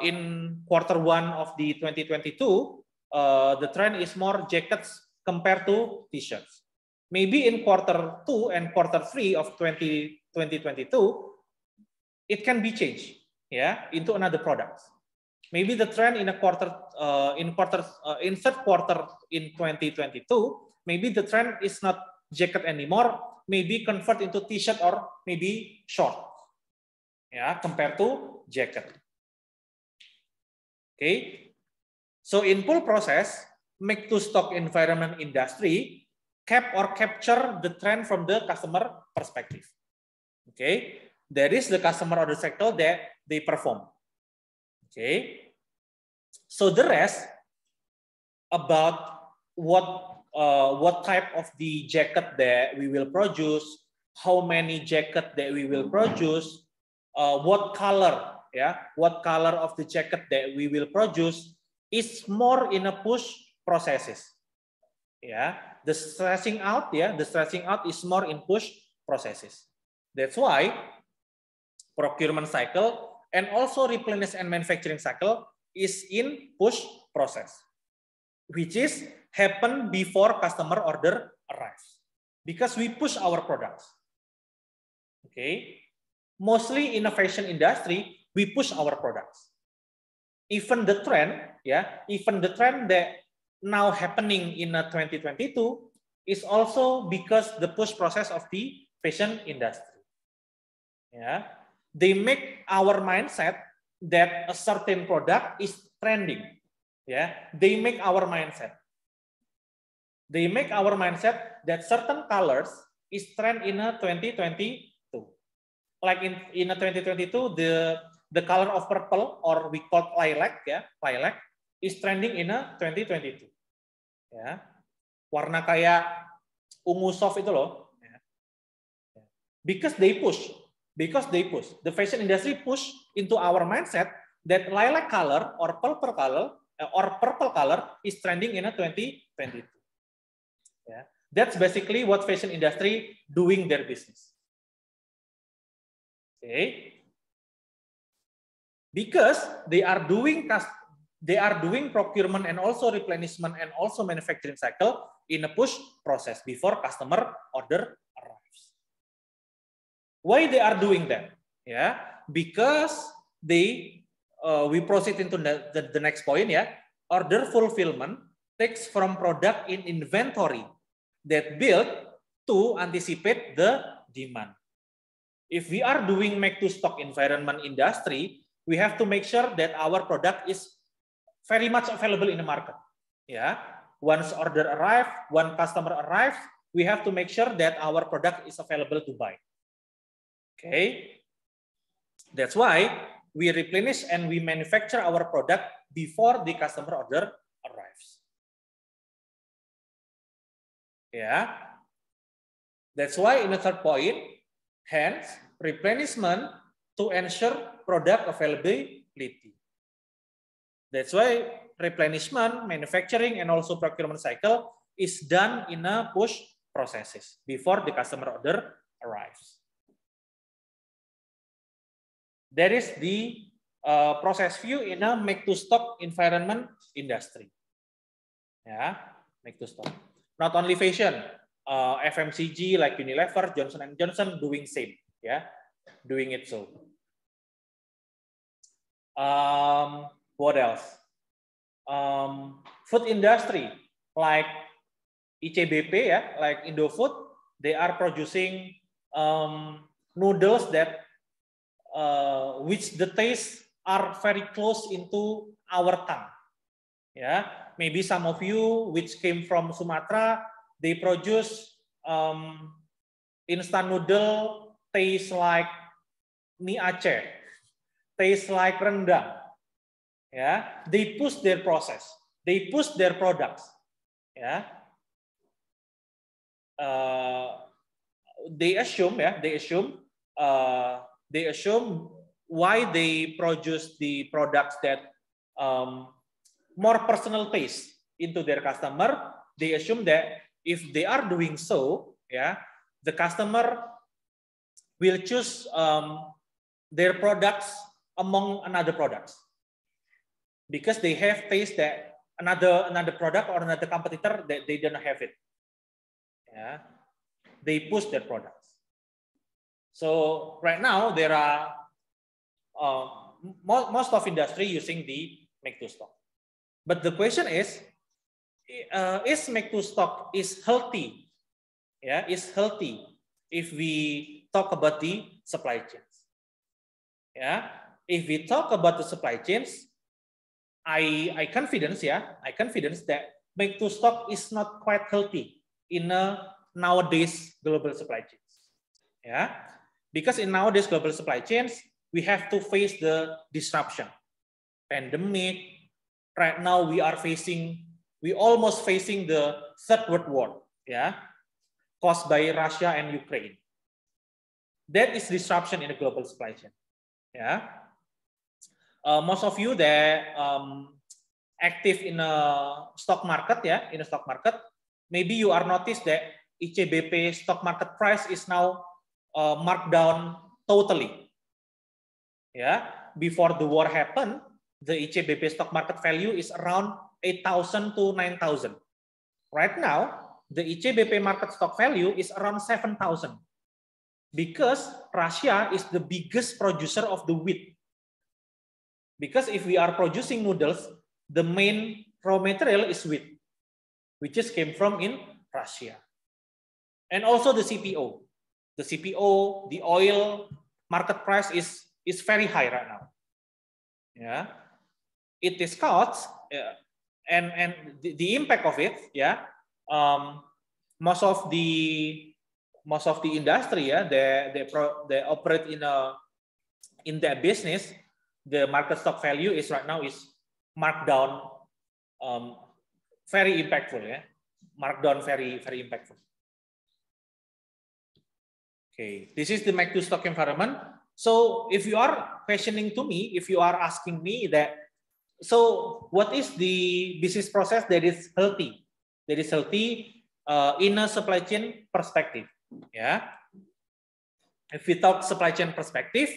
in Q1 of the 2022, the trend is more jackets compared to t-shirts. Maybe in Q2 and Q3 of 2022, it can be changed, yeah, into another product. Maybe the trend in third quarter in 2022, maybe the trend is not jacket anymore, maybe convert into t-shirt or maybe short. Yeah, compared to jacket. Okay, so in pull process, make to stock environment industry capture the trend from the customer perspective. Okay, that is the customer order cycle that they perform. Okay, so the rest about what type of the jacket that we will produce, how many jacket that we will produce, what color, yeah, what color of the jacket that we will produce is more in a push processes. Yeah, the stretching out, yeah, the stretching out is more in push processes. That's why procurement cycle and also replenish and manufacturing cycle is in push process, which is happen before customer order arrives, because we push our products. Okay, mostly in the fashion industry, we push our products. Even the trend, yeah, even the trend that now happening in 2022 is also because the push process of the fashion industry. Yeah, they make our mindset that a certain product is trending. Yeah, they make our mindset. They make our mindset that certain colors is trend in a 2022. Like in a 2022, the color of purple, or we call lilac, lilac is trending in a 2022. Ya, warna kayak ungu soft itu loh. Because they push, the fashion industry push into our mindset that lilac color or purple color is trending in a 2022. Yeah. That's basically what fashion industry doing their business. Okay. Because they are doing procurement and also replenishment and also manufacturing cycle in a push process before customer order arrives. Why they are doing that? Yeah, because we proceed into the next point. Yeah, order fulfillment takes from product in inventory that built to anticipate the demand. If we are doing make to stock environment industry, we have to make sure that our product is very much available in the market. Yeah, once order arrive, one customer arrives, we have to make sure that our product is available to buy. Okay, that's why we replenish and we manufacture our product before the customer order arrives. Yeah, that's why in the third point, hence replenishment to ensure product availability. That's why replenishment, manufacturing, and also procurement cycle is done in a push processes before the customer order arrives. That is the process view in a make-to-stock environment industry. Yeah, make-to-stock. Not only fashion, FMCG like Unilever, Johnson & Johnson doing same. Yeah, doing it so. What else? Food industry like ICBP, yeah, like Indofood, they are producing noodles that which the taste are very close into our tongue. Yeah, maybe some of you which came from Sumatra, they produce instant noodle taste like mie Aceh, taste like rendang. Yeah, they push their process, they push their products. Yeah, they assume why they produce the products that more personal taste into their customer. They assume that if they are doing so, yeah, the customer will choose their products among another products because they have taste that another product or another competitor that they don't have it. Yeah, they push their products. So right now there are most of industry using the make to stock. But the question is make to stock is healthy? Yeah, is healthy if we talk about the supply chains. Yeah, if we talk about the supply chains, I confidence that make to stock is not quite healthy in nowadays global supply chains. Yeah, because in nowadays global supply chains, we have to face the disruption, pandemic. Right now we almost facing the third world war, yeah, caused by Russia and Ukraine. That is disruption in the global supply chain. Yeah, most of you that active in a stock market, yeah, in a stock market, maybe you are noticed that ICBP stock market price is now marked down totally. Yeah, before the war happened, the ICBP stock market value is around 8,000 to 9,000. Right now, the ICBP market stock value is around 7,000 because Russia is the biggest producer of the wheat. Because if we are producing noodles, the main raw material is wheat, which just came from in Russia. And also the CPO. The CPO, the oil market price is very high right now. Yeah, it is cost and the impact of it, yeah, most of the industry, yeah, they operate in their business. The market stock value is right now is marked down, very impactful, yeah, marked down very impactful. Okay, this is the make to stock environment. So if you are questioning to me, if you are asking me that, so what is the business process that is healthy? That is healthy in a supply chain perspective. Yeah. If we talk supply chain perspective,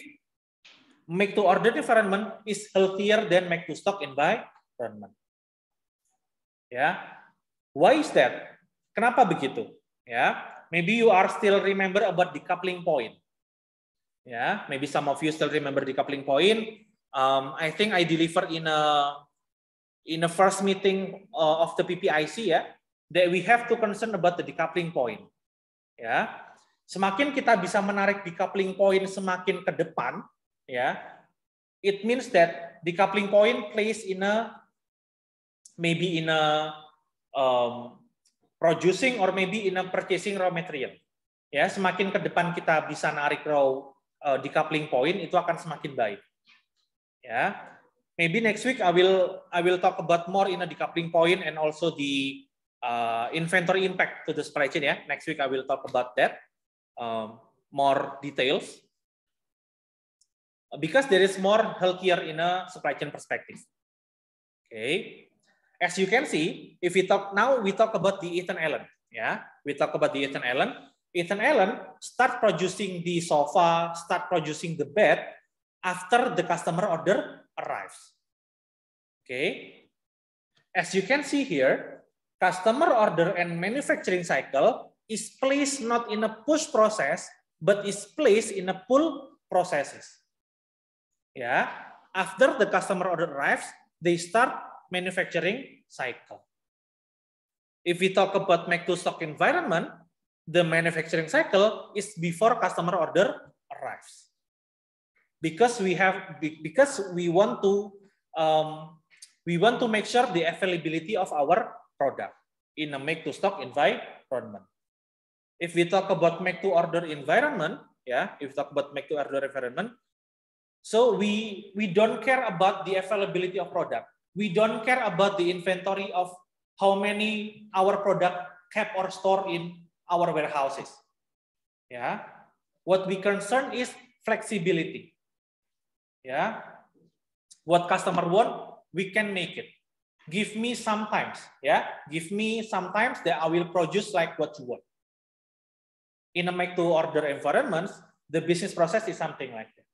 make to order environment is healthier than make to stock environment. Ya. Why is that? Kenapa begitu? Ya. Maybe you are still remember about decoupling point. Yeah, maybe some of you still remember decoupling point. I think I delivered in a first meeting of the PPIC, ya, that we have to concern about the decoupling point. Ya, semakin kita bisa menarik decoupling point semakin ke depan, ya, it means that decoupling point plays in a maybe in a producing or maybe in a purchasing raw material. Ya, semakin ke depan kita bisa narik raw decoupling point itu akan semakin baik. Ya, maybe next week I will talk about more in a decoupling point and also the inventory impact to the supply chain. Ya, next week I will talk about that more details because there is more healthier in a supply chain perspective. Okay, as you can see, if we talk now, we talk about the Ethan Allen. Yeah, we talk about the Ethan Allen. Ethan Allen start producing the sofa, start producing the bed after the customer order arrives. Okay, as you can see here, customer order and manufacturing cycle is placed not in a push process, but is placed in a pull processes. Yeah, after the customer order arrives, they start manufacturing cycle. If we talk about make to stock environment, the manufacturing cycle is before customer order arrives, because we want to make sure the availability of our product in a make to stock environment. If we talk about make to order environment, yeah, if we talk about make to order environment, so we don't care about the availability of product. We don't care about the inventory of how many our product kept or stored in our warehouses. Yeah, what we concern is flexibility. Yeah, what customer want, we can make it. Give me sometimes, yeah, give me sometimes that I will produce like what you want. In a make to order environments, the business process is something like that.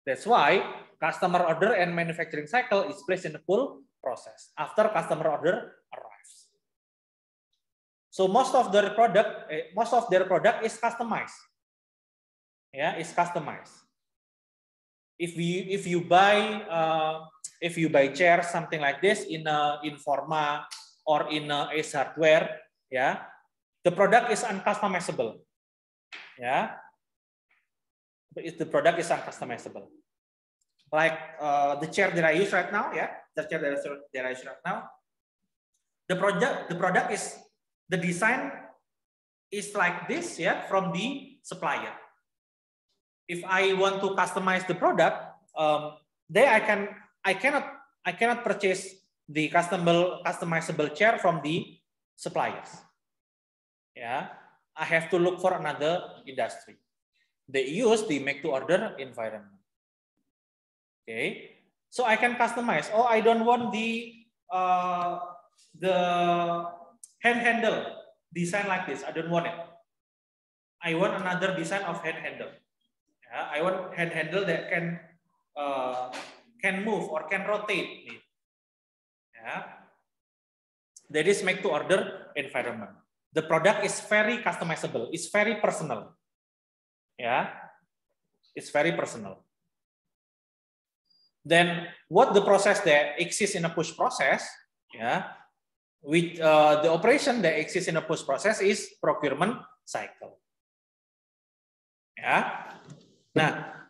That's why customer order and manufacturing cycle is placed in the pull process after customer order arrives. So most of their product is customized. Yeah, is customized. If you buy chair something like this in Informa or in Ace Hardware, yeah, the product is uncustomizable. Yeah, the product is uncustomizable. Like the chair that I use right now, yeah, the chair that I use right now, the product is, the design is like this, yeah, from the supplier. If I want to customize the product, then I cannot purchase the customizable chair from the suppliers. Yeah, I have to look for another industry. They use the make to order environment. Okay, so I can customize. Oh, I don't want the hand handle design like this. I don't want it. I want another design of hand handle. Yeah, I want hand handle that can move or can rotate. Yeah, that is make to order environment. The product is very customizable. It's very personal. Yeah, it's very personal. Then what the process that exists in a push process? Yeah. With the operation that exists in a push process is procurement cycle. Ya, nah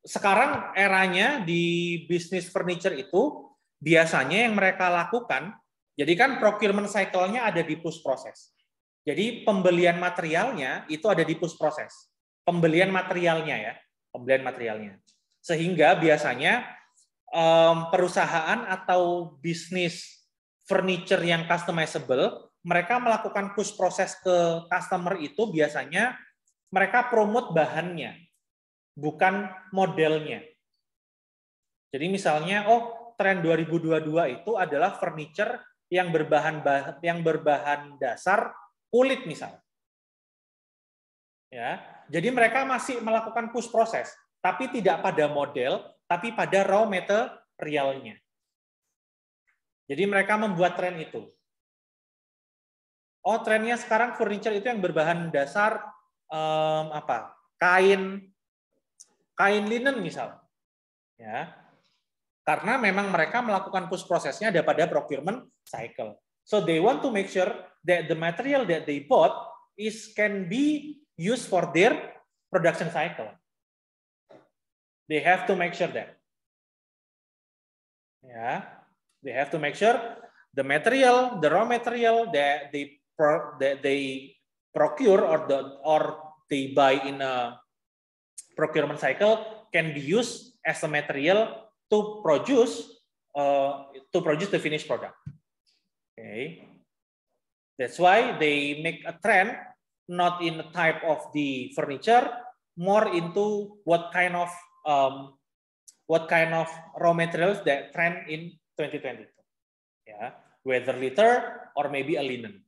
sekarang eranya di bisnis furniture itu biasanya yang mereka lakukan Jadi kan procurement cycle-nya ada di push proses. Jadi pembelian materialnya itu ada di push proses. Pembelian materialnya ya, pembelian materialnya. Sehingga biasanya perusahaan atau bisnis furniture yang customizable, mereka melakukan push proses ke customer itu biasanya mereka promote bahannya, bukan modelnya. Jadi misalnya, oh tren 2022 itu adalah furniture yang berbahan dasar kulit misalnya. Ya, jadi mereka masih melakukan push proses, tapi tidak pada model, tapi pada raw materialnya. Jadi mereka membuat tren itu. Oh, trennya sekarang furniture itu yang berbahan dasar kain linen misalnya. Ya. Karena memang mereka melakukan push prosesnya ada pada procurement cycle. So they want to make sure that the material that they bought can be used for their production cycle. They have to make sure that. Yeah, they have to make sure the material, the raw material that they procure or they buy in a procurement cycle can be used as a material to produce the finished product. Okay, that's why they make a trend not in the type of the furniture, more into what kind of raw materials that trend in 2022. Yeah, whether litter or maybe a linen,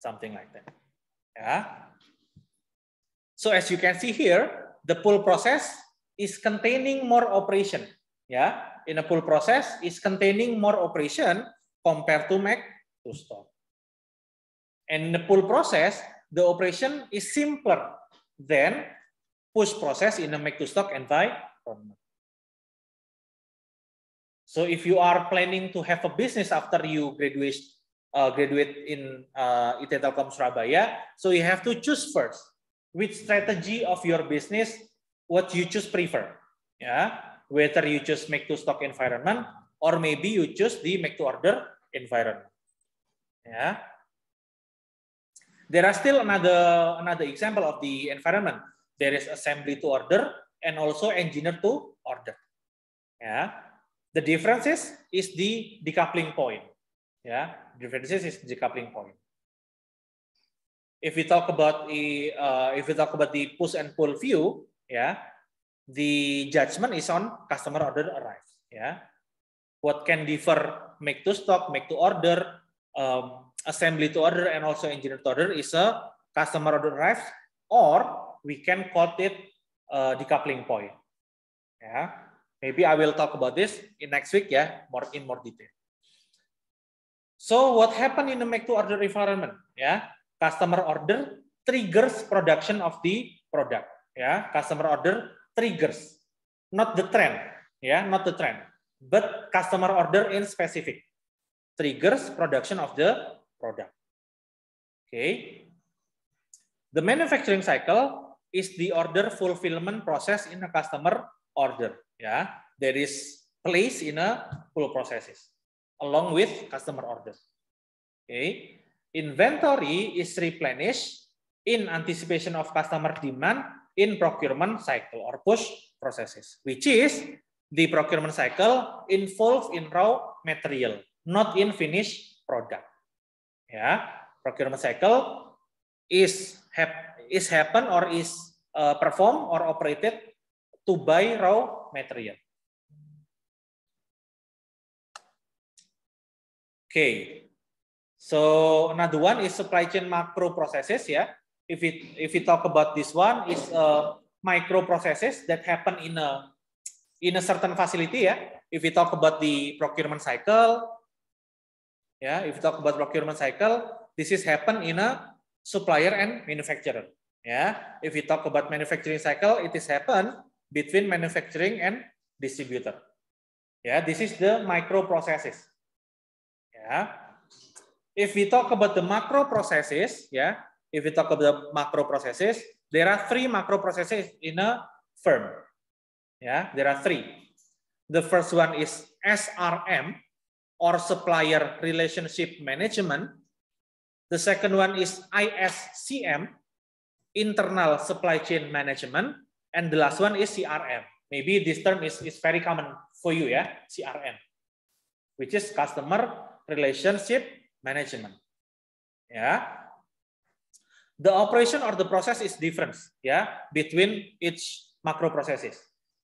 something like that. Yeah. So as you can see here, the pull process is containing more operation. Yeah, in a pull process is containing more operation compared to make to stock. And in the pull process, the operation is simpler than push process in a make to stock environment. So if you are planning to have a business after you graduate in IT Telkom Surabaya, so you have to choose first which strategy of your business, what you choose prefer. Yeah. Whether you choose make to stock environment or maybe you choose the make to order environment. Yeah. There are still another example of the environment. There is assembly to order and also engineer to order. Yeah. The differences is the decoupling point. Yeah. Differences is the decoupling point. If we talk about the push and pull view, yeah. The judgment is on customer order arrives. Yeah, what can differ make to stock, make to order, assembly to order, and also engineer to order is a customer order arrives, or we can call it decoupling point. Yeah, maybe I will talk about this in next week. Yeah, in more detail. So what happened in the make to order environment? Yeah, customer order triggers production of the product. Yeah, customer order triggers, not the trend, yeah, not the trend, but customer order in specific triggers production of the product. Okay, the manufacturing cycle is the order fulfillment process in a customer order. Yeah, there is place in a full processes along with customer order. Okay, inventory is replenished in anticipation of customer demand in procurement cycle or push processes, which is the procurement cycle involved in raw material, not in finished product. Yeah, procurement cycle is happen or is performed or operated to buy raw material. Okay, so another one is supply chain macro processes. Yeah. If we talk about this one, is micro processes that happen in a certain facility. Yeah, if we talk about the procurement cycle, yeah, if we talk about procurement cycle, this is happen in a supplier and manufacturer. Yeah, if we talk about manufacturing cycle, it is happen between manufacturing and distributor. Yeah, this is the micro processes. Yeah, if we talk about the macro processes, yeah. If we talk about the macro processes, there are 3 macro processes in a firm. Yeah, there are 3. The first one is SRM. or supplier relationship management. The second one is ISCM, internal supply chain management, and the last one is CRM. Maybe this term is very common for you, ya, CRM, which is customer relationship management. Ya, the operation or the process is different, ya, between each macro processes.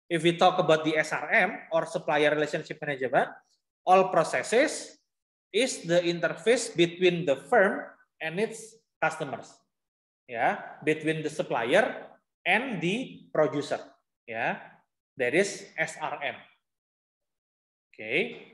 If we talk about the SRM or supplier relationship management, all processes is the interface between the firm and its customers, ya, between the supplier and the producer, ya, that is SRM. Okay.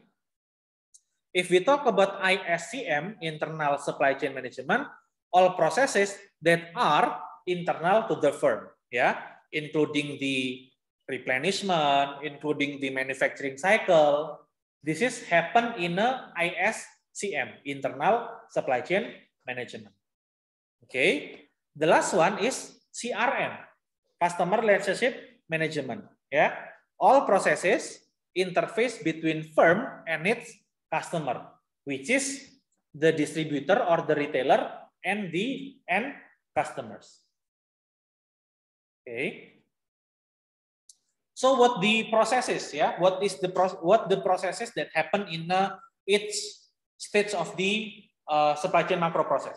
If we talk about ISCM, internal supply chain management, all processes that are internal to the firm, ya, including the replenishment, including the manufacturing cycle. This is happen in a ISCM, internal supply chain management. Okay. The last one is CRM, customer relationship management. Ya, all processes interface between firm and its customer, which is the distributor or the retailer and the end customers. Okay. So what the processes, ya? What the processes that happen in each stage of the supply chain macro process?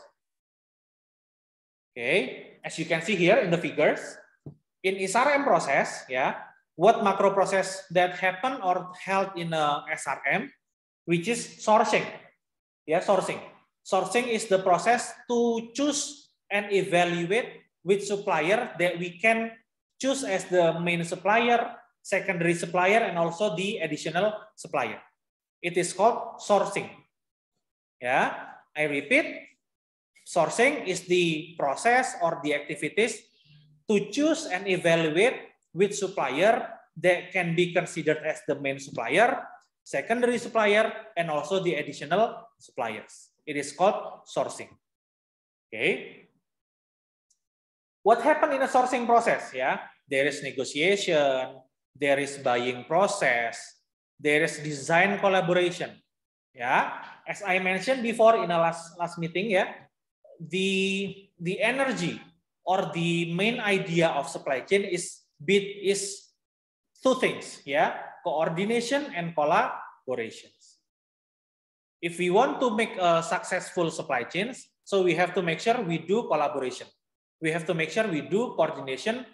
Okay, as you can see here in the figures, in SRM process, ya, what macro process that happen or held in SRM, which is sourcing, ya, sourcing. Sourcing is the process to choose and evaluate which supplier that we can choose as the main supplier, secondary supplier, and also the additional supplier. It is called sourcing. Yeah, I repeat, sourcing is the process or the activities to choose and evaluate which supplier that can be considered as the main supplier, secondary supplier, and also the additional suppliers. It is called sourcing. Okay. What happened in a sourcing process? Yeah, there is negotiation, there is buying process, there is design collaboration. Yeah, as I mentioned before in a last meeting, yeah, the energy or the main idea of supply chain is two things, yeah, coordination and collaborations. If we want to make a successful supply chains, so we have to make sure we do collaboration. We have to make sure we do coordination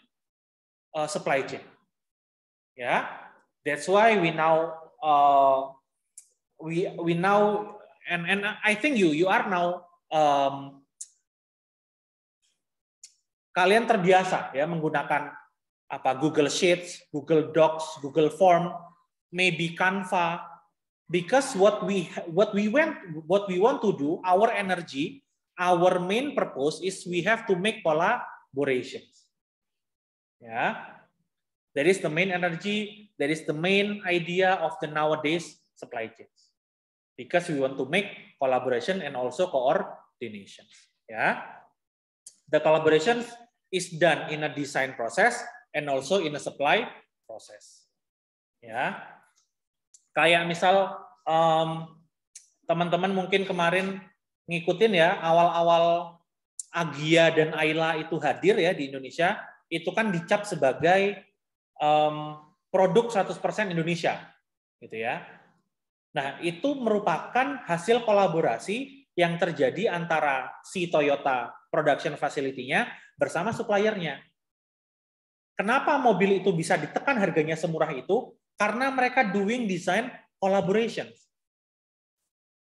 supply chain. Yeah, that's why we now and I think you are now kalian terbiasa ya menggunakan apa Google Sheets, Google Docs, Google Form, maybe Canva, because what we want to do, our energy, our main purpose is we have to make collaborations. Yeah, that is the main energy, that is the main idea of the nowadays supply chains, because we want to make collaboration and also coordination. Yeah, the collaboration is done in a design process and also in a supply process. Ya, kayak misal teman-teman mungkin kemarin ngikutin ya awal-awal Agia dan Ayla itu hadir ya di Indonesia, itu kan dicap sebagai produk 100% Indonesia, gitu ya. Nah, itu merupakan hasil kolaborasi yang terjadi antara si Toyota production facility-nya bersama suppliernya. Kenapa mobil itu bisa ditekan harganya semurah itu? Karena mereka doing design collaborations.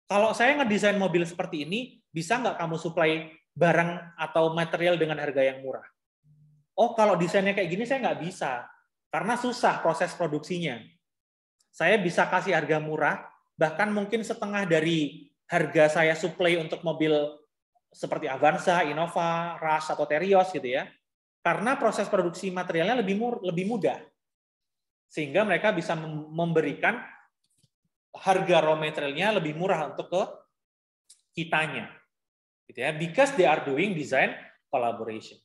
Kalau saya ngedesain mobil seperti ini, bisa nggak kamu supply barang atau material dengan harga yang murah? Oh, kalau desainnya kayak gini saya nggak bisa, karena susah proses produksinya. Saya bisa kasih harga murah, bahkan mungkin setengah dari harga saya supply untuk mobil seperti Avanza, Innova, Rush, atau Terios gitu ya. Karena proses produksi materialnya lebih mudah. Sehingga mereka bisa memberikan harga raw materialnya lebih murah untuk ke kitanya. Gitu ya, because they are doing design collaboration.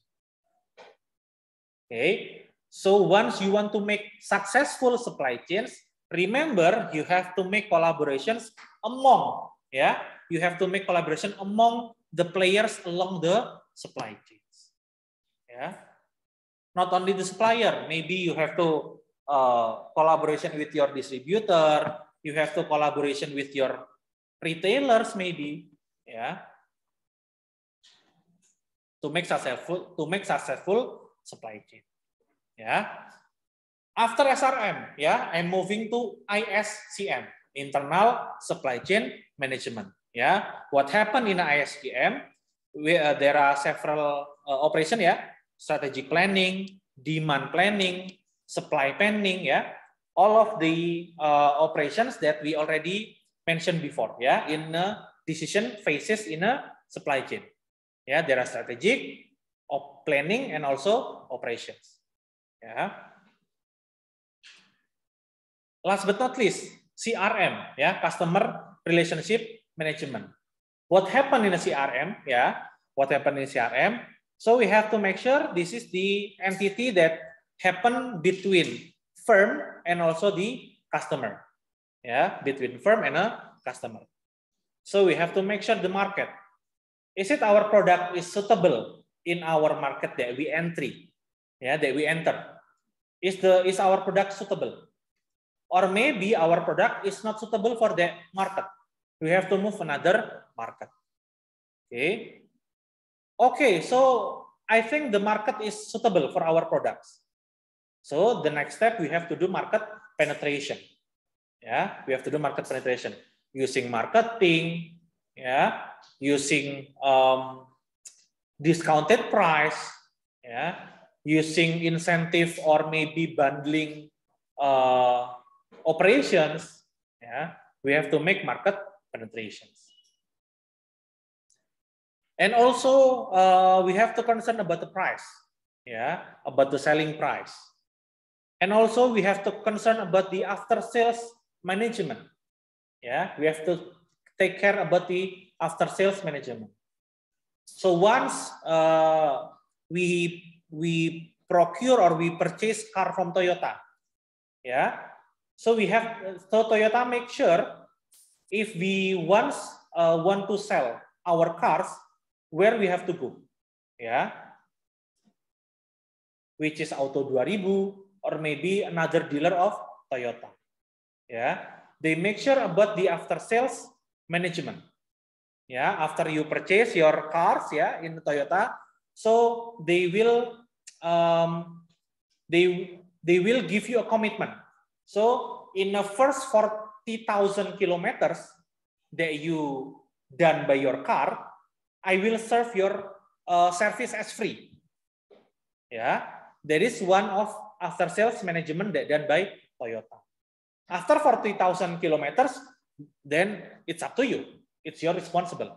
Okay. So once you want to make successful supply chains, remember you have to make collaborations among, you have to make collaboration among the players along the supply chains. Not only the supplier, maybe you have to collaboration with your distributor, you have to collaboration with your retailers maybe, to make successful supply chain. After SRM, I'm moving to ISCM, internal supply chain management. What happened in ISCM? There are several operations, strategic planning, demand planning, supply planning, all of the operations that we already mentioned before, in decision phases in a supply chain. There are strategic, planning, and also operations. Last but not least, CRM, customer relationship management. What happened in a CRM? What happened in CRM? So we have to make sure this is the entity that happen between firm and also the customer. Between firm and a customer. So we have to make sure the market. Is it our product is suitable in our market that we enter? Is our product suitable? Or maybe our product is not suitable for that market. We have to move another market. Okay, so I think the market is suitable for our products. So the next step, we have to do market penetration. We have to do market penetration using marketing, using discounted price, using incentive or maybe bundling operations. We have to make market penetrations. And also we have to concern about the price, about the selling price. And also we have to concern about the after sales management. We have to take care about the after sales management. So once we procure or we purchase car from Toyota, so Toyota make sure if we want to sell our cars, where we have to go, which is Auto 2000 or maybe another dealer of Toyota. They make sure about the after sales management. After you purchase your cars, in Toyota, so they will give you a commitment. So in the first 40,000 kilometers that you done by your car, I will serve your service as free. There is one of after sales management that done by Toyota. After 40,000 kilometers, then it's up to you. It's your responsible.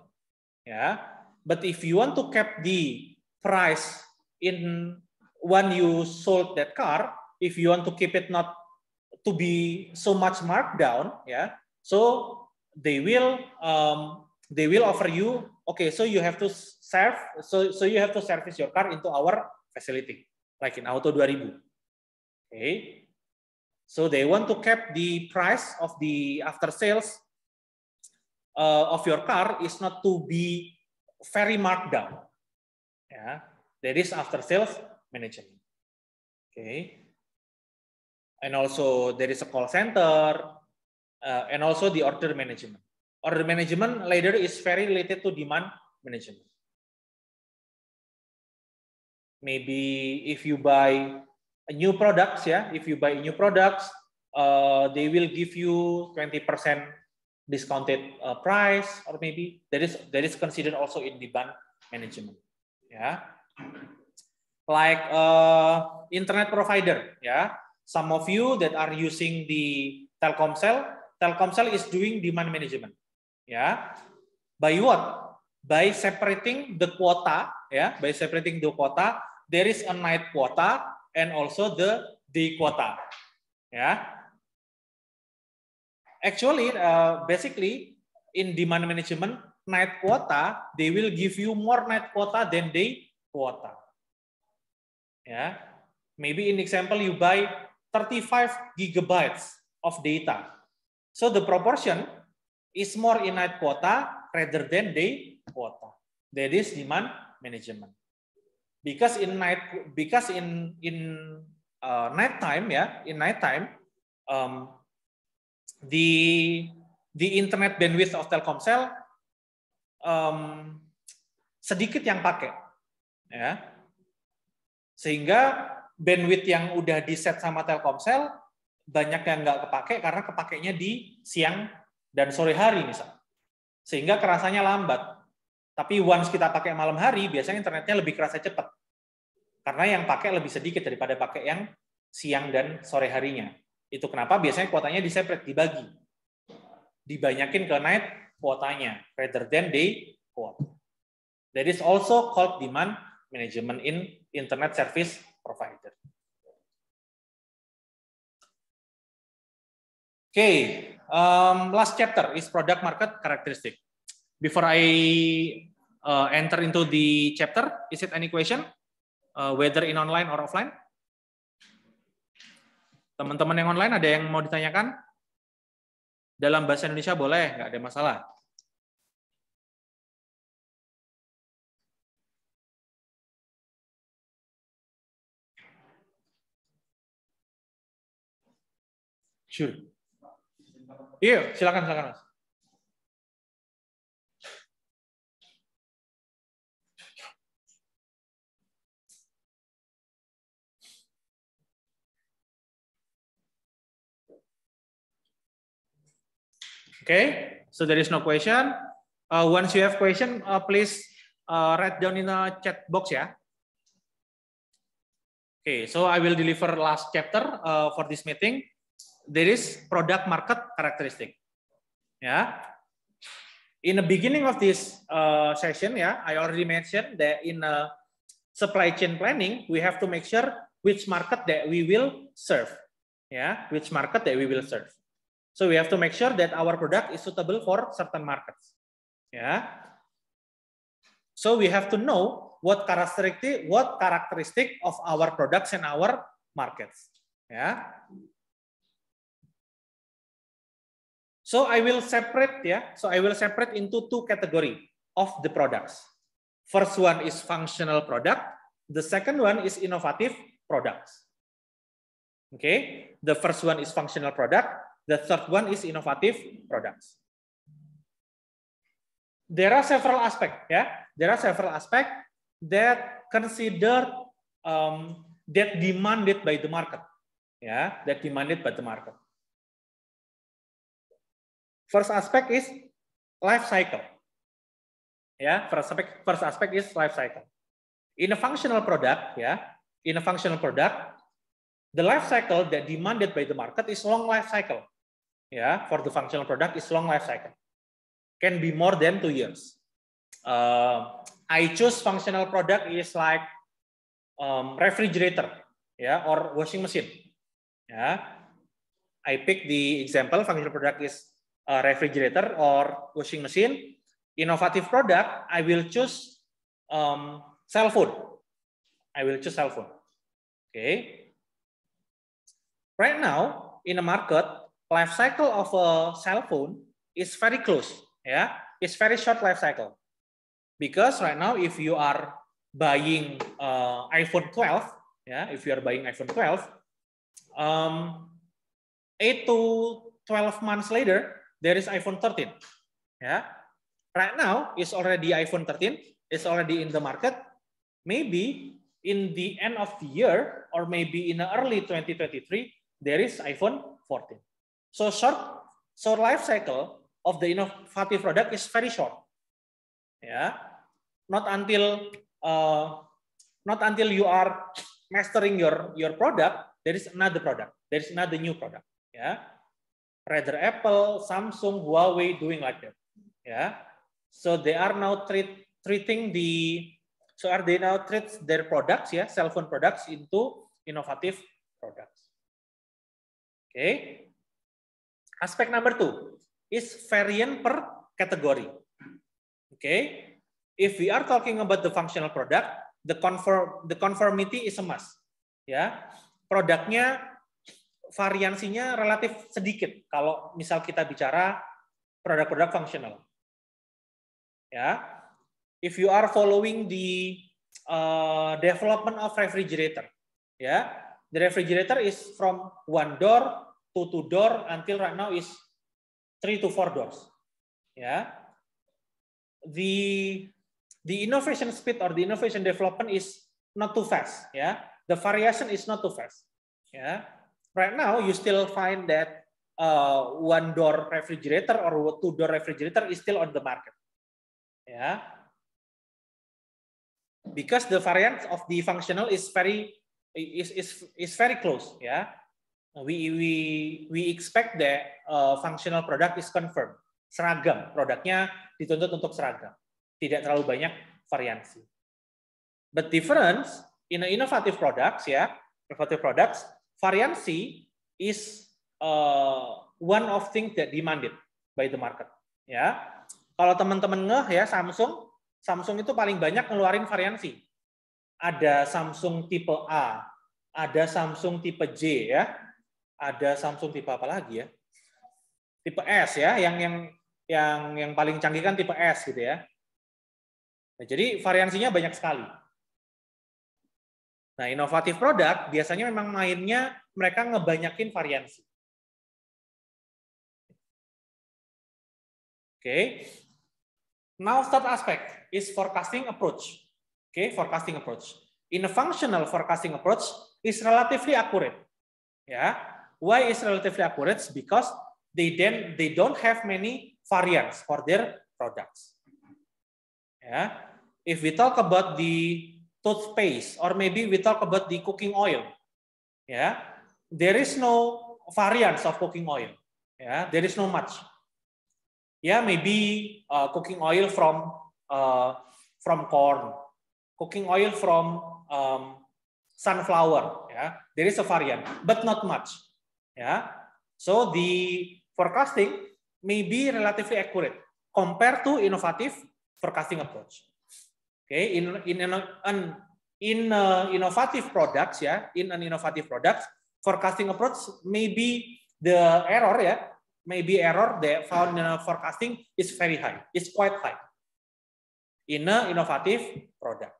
But if you want to cap the price in when you sold that car, if you want to keep it not to be so much marked down, so they will offer you, okay, so you have to serve, so you have to service your car into our facility, like in Auto 2000. Okay, so they want to cap the price of the after sales of your car is not to be very marked down. That is after sales management. Okay, and also there is a call center and also the order management. Order management later is very related to demand management. Maybe if you buy a new products, if you buy new products, they will give you 20% discounted price, or maybe that is considered also in demand management. Like internet provider, some of you that are using the Telkomsel is doing demand management. By what? By separating the quota, by separating the quota, there is a night quota and also the day quota. Actually, basically in demand management, night quota, they will give you more night quota than day quota. Maybe in example, you buy 35 gigabytes of data. So the proportion is more in night quota rather than day quota. That is demand management. Because in night time, yeah, in night time, the internet bandwidth of Telkomsel sedikit yang pakai, ya, sehingga bandwidth yang udah di set sama Telkomsel banyak yang nggak kepake karena kepakainya di siang dan sore hari misalnya, sehingga kerasanya lambat. Tapi once kita pakai malam hari, biasanya internetnya lebih kerasa cepat karena yang pakai lebih sedikit daripada pakai yang siang dan sore harinya. Itu kenapa biasanya kuotanya di-separate, dibagi, dibanyakin ke night kuotanya rather than day quota. That is also called demand management in internet service provider. Okay, last chapter is product market characteristic. Before I enter into the chapter, is it any question? Whether in online or offline? Teman-teman yang online ada yang mau ditanyakan? Dalam bahasa Indonesia boleh, nggak ada masalah. Sure. Iya, silakan, silakan. Okay, so there is no question. Once you have question, please write down in the chat box, ya. Okay, so I will deliver last chapter for this meeting. There is product market characteristic. Yeah. In the beginning of this session, yeah, I already mentioned that in supply chain planning, we have to make sure which market that we will serve. Yeah, which market that we will serve. So we have to make sure that our product is suitable for certain markets. Yeah. So we have to know what characteristic of our products and our markets. Yeah. So I will separate, yeah. So I will separate into two categories of the products. First one is functional product. The second one is innovative products. Okay. The first one is functional product. The third one is innovative products. There are several aspects, yeah. There are several aspects that considered that demanded by the market, yeah. That demanded by the market. First aspect is life cycle, yeah. First aspect is life cycle. In a functional product, yeah. In a functional product, the life cycle that demanded by the market is long life cycle. Yeah, for the functional product is long life cycle. Can be more than 2 years. I choose functional product is like refrigerator, yeah, or washing machine. Yeah, I pick the example functional product is refrigerator or washing machine. Innovative product, I will choose cell phone. I will choose cell phone. Okay. Right now in the market, life cycle of a cell phone is very close, yeah. It's very short life cycle because right now if you are buying iPhone 12, yeah, if you are buying iPhone 12, 8 to 12 months later there is iPhone 13, yeah. Right now it's already iPhone 13, it's already in the market. Maybe in the end of the year or maybe in the early 2023 there is iPhone 14. So short life cycle of the innovative product is very short. Yeah, not until you are mastering your product, there is another product, there is another new product. Yeah, rather Apple, Samsung, Huawei doing like that. Yeah, so they are now treating their products, yeah, cell phone products into innovative products. Okay. Aspect number 2 is variant per category. Okay, if we are talking about the functional product, the conformity is a must. Ya, produknya variansinya relatif sedikit kalau misal kita bicara produk-produk fungsional. Ya, if you are following the development of refrigerator, ya, the refrigerator is from 1 door to 2 door until right now is 3 to 4 doors. Ya, the innovation speed or the innovation development is not too fast. Ya, the variation is not too fast. Ya, right now you still find that 1 door refrigerator or 2 door refrigerator is still on the market. Ya, because the variant of the functional is very close. Ya, we expect that functional product is confirmed, seragam, produknya dituntut untuk seragam, tidak terlalu banyak variansi. But difference in innovative products, ya, innovative products, variansi is one of things that demanded by the market. Ya, kalau teman-teman ya, Samsung itu paling banyak ngeluarin variansi. Ada Samsung tipe A, ada Samsung tipe J, ya, ada Samsung tipe apa lagi ya? Tipe S, ya, yang paling canggih kan tipe S gitu ya. Nah, jadi variansinya banyak sekali. Nah, inovatif produk biasanya memang mainnya mereka ngebanyakin variansi. Oke. Now third aspect is forecasting approach. Okay, forecasting approach. In a functional forecasting approach is relatively accurate. Yeah. Why is relatively accurate? Because they don't have many variants for their products. Yeah. If we talk about the toothpaste or maybe we talk about the cooking oil, yeah, there is no variants of cooking oil. Yeah, there is no much. Yeah, maybe cooking oil from corn, cooking oil from sunflower. Yeah, there is a variant, but not much. Yeah, so the forecasting may be relatively accurate compared to innovative forecasting approach. Okay, in innovative products, yeah, in an innovative products, forecasting approach may be the error, yeah. Maybe error they found in forecasting is very high. It's quite high in an innovative product.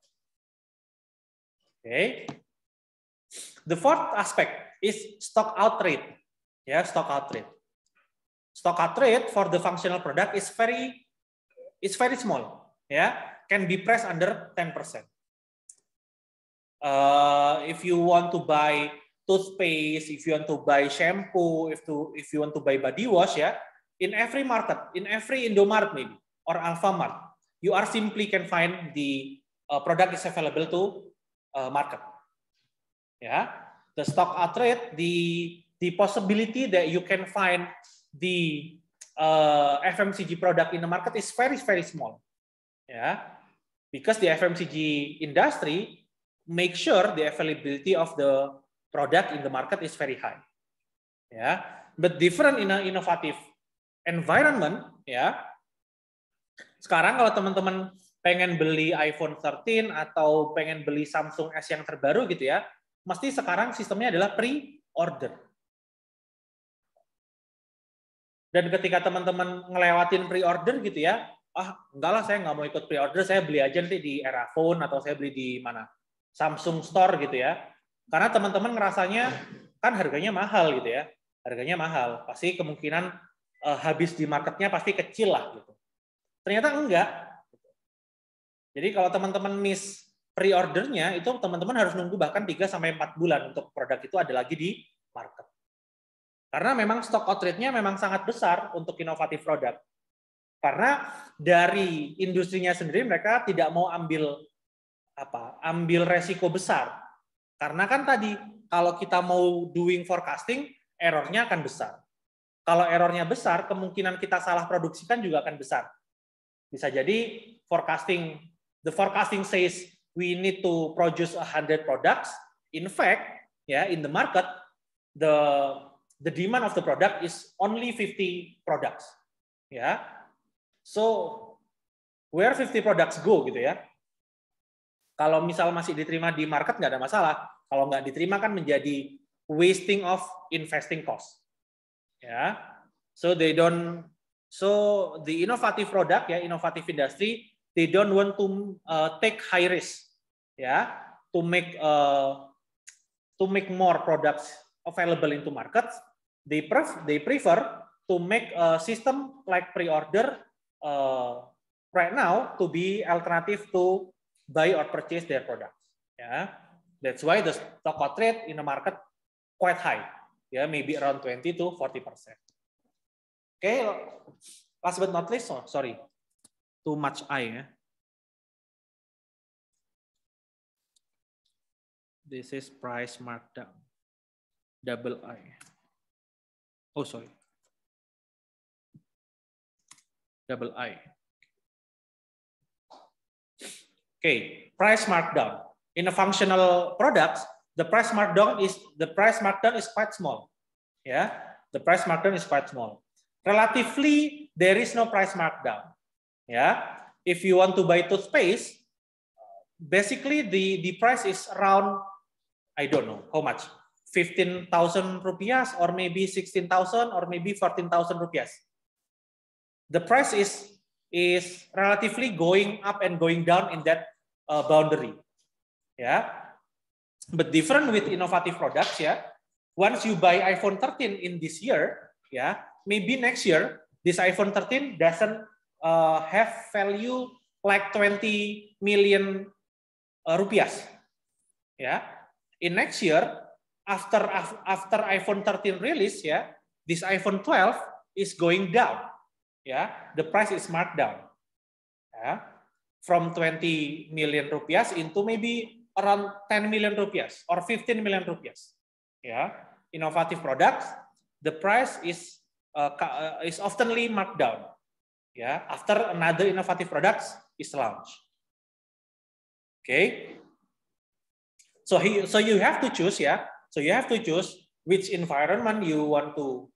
Okay. The fourth aspect is stock out rate. Yeah, stock out rate. Stock out rate for the functional product is very small. Yeah, can be pressed under 10%. If you want to buy toothpaste, if you want to buy shampoo, if you want to buy body wash, ya, in every market, in every Indomaret maybe or Alfamart, you are simply can find the product is available to market. Yeah, the stock out rate, the possibility that you can find the FMCG product in the market is very small. Yeah, because the FMCG industry make sure the availability of the product in the market is very high. Ya, but different in an innovative environment, ya. Sekarang kalau teman-teman pengen beli iPhone 13 atau pengen beli Samsung S yang terbaru gitu ya, mesti sekarang sistemnya adalah pre-order. Dan ketika teman-teman ngelewatin pre-order gitu ya, enggak lah saya nggak mau ikut pre-order, saya beli aja nanti di Erafone atau saya beli di mana? Samsung Store gitu ya. Karena teman-teman ngerasanya kan harganya mahal gitu ya, harganya mahal, pasti kemungkinan habis di marketnya pasti kecil lah gitu. Ternyata enggak. Jadi kalau teman-teman miss pre-ordernya itu teman-teman harus nunggu bahkan 3-4 bulan untuk produk itu ada lagi di market. Karena memang stock out rate-nya memang sangat besar untuk inovatif produk. Karena dari industrinya sendiri mereka tidak mau ambil resiko besar. Karena kan tadi, kalau kita mau doing forecasting, errornya akan besar. Kalau errornya besar, kemungkinan kita salah produksikan juga akan besar. Bisa jadi the forecasting says we need to produce 100 products. In fact, ya, in the market, the demand of the product is only 50 products. Ya, so where 50 products go gitu ya? Kalau misal masih diterima di market nggak ada masalah. Kalau nggak diterima kan menjadi wasting of investing cost. Yeah, so they don't. So the innovative product, yeah, innovative industry, they don't want to take high risk, yeah, to make more products available into markets. They prefer to make a system like pre-order right now to be alternative to buy or purchase their products. Yeah, that's why the stock out rate in the market quite high. Yeah, maybe around 20 to 40%. Okay, last but not least, oh, sorry, too much I. Yeah. This is price markdown, double I. Oh, sorry, double I. Okay, price markdown. In a functional products, the price markdown is quite small. Yeah, the price markdown is quite small. Relatively, there is no price markdown. Yeah, if you want to buy toothpaste, basically the price is around, I don't know how much, 15,000 rupiah or maybe 16,000 or maybe 14,000 rupiah. The price is relatively going up and going down in that boundary. Yeah, but different with innovative products. Yeah, once you buy iPhone 13 in this year, yeah, maybe next year this iPhone 13 doesn't have value like 20 million rupiah. Yeah, in next year after iPhone 13 release, yeah, this iPhone 12 is going down. Yeah, the price is marked down. Yeah, from 20 million rupiah into maybe around 10 million rupiah or 15 million rupiah. Yeah, innovative products, the price is oftenly marked down. Yeah, after another innovative products is launched. Okay, so you have to choose, yeah. So you have to choose which environment you want to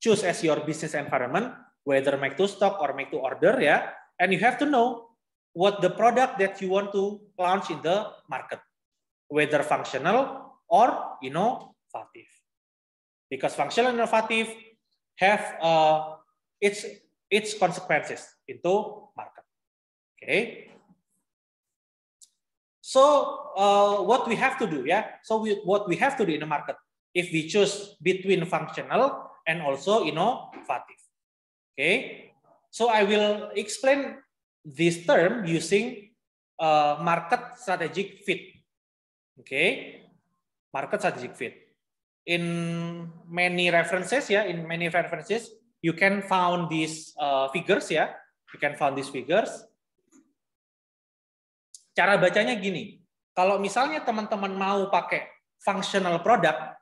choose as your business environment, whether make to stock or make to order, yeah. And you have to know what the product that you want to launch in the market, whether functional or innovative. Because functional and innovative have its consequences into market. Okay. So what we have to do, yeah. So what we have to do in the market, if we choose between functional and also innovative. Okay. So I will explain this term using market strategic fit. Okay, market strategic fit. In many references, yeah, you can found these figures, ya. You can found these figures. Cara bacanya gini. Kalau misalnya teman-teman mau pakai functional product,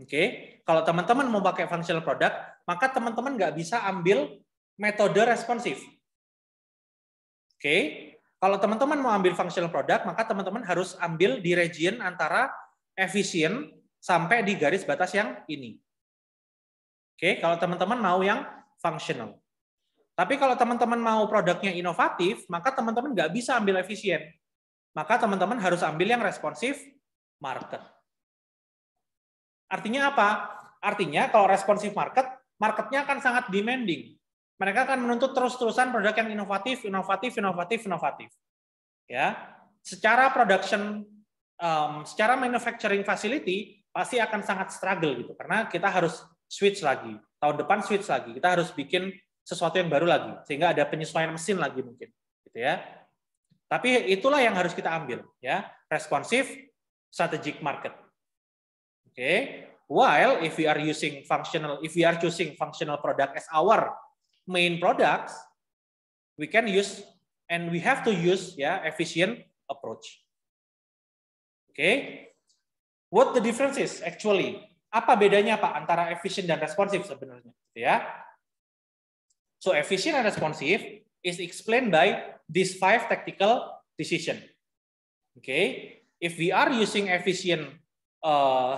oke, kalau teman-teman mau pakai functional product, maka teman-teman nggak bisa ambil metode responsif. Oke, kalau teman-teman mau ambil functional product, maka teman-teman harus ambil di region antara efisien sampai di garis batas yang ini. Oke, kalau teman-teman mau yang functional. Tapi kalau teman-teman mau produknya inovatif, maka teman-teman nggak bisa ambil efisien. Maka teman-teman harus ambil yang responsif market. Artinya apa? Artinya kalau responsif market, marketnya akan sangat demanding. Mereka akan menuntut terus-terusan produk yang inovatif. Ya, secara production, secara manufacturing facility pasti akan sangat struggle gitu, karena kita harus switch lagi. Tahun depan switch lagi. Kita harus bikin sesuatu yang baru lagi, sehingga ada penyesuaian mesin lagi mungkin, gitu ya. Tapi itulah yang harus kita ambil, ya, responsif strategic market. Oke, okay. While if we are choosing functional product as our main products, we can use and we have to use, ya, efficient approach. Oke, okay. What the difference is actually? Apa bedanya Pak antara efficient dan responsif sebenarnya, ya? So efficient and responsive is explained by these 5 tactical decision. Okay, if we are using efficient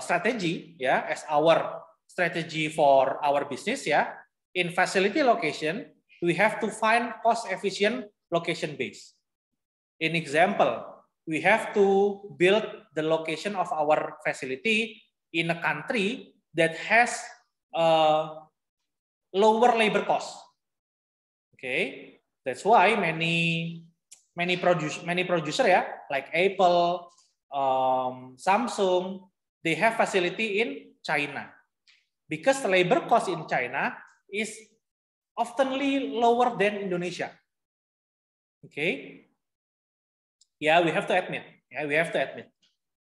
strategy, yeah, as our strategy for our business, yeah, in facility location we have to find cost efficient location base. In example, we have to build the location of our facility in a country that has lower labor cost. Okay, that's why many producer ya, like Apple, Samsung, they have facility in China because the labor cost in China is oftenly lower than Indonesia. Okay, yeah, we have to admit. Yeah, we have to admit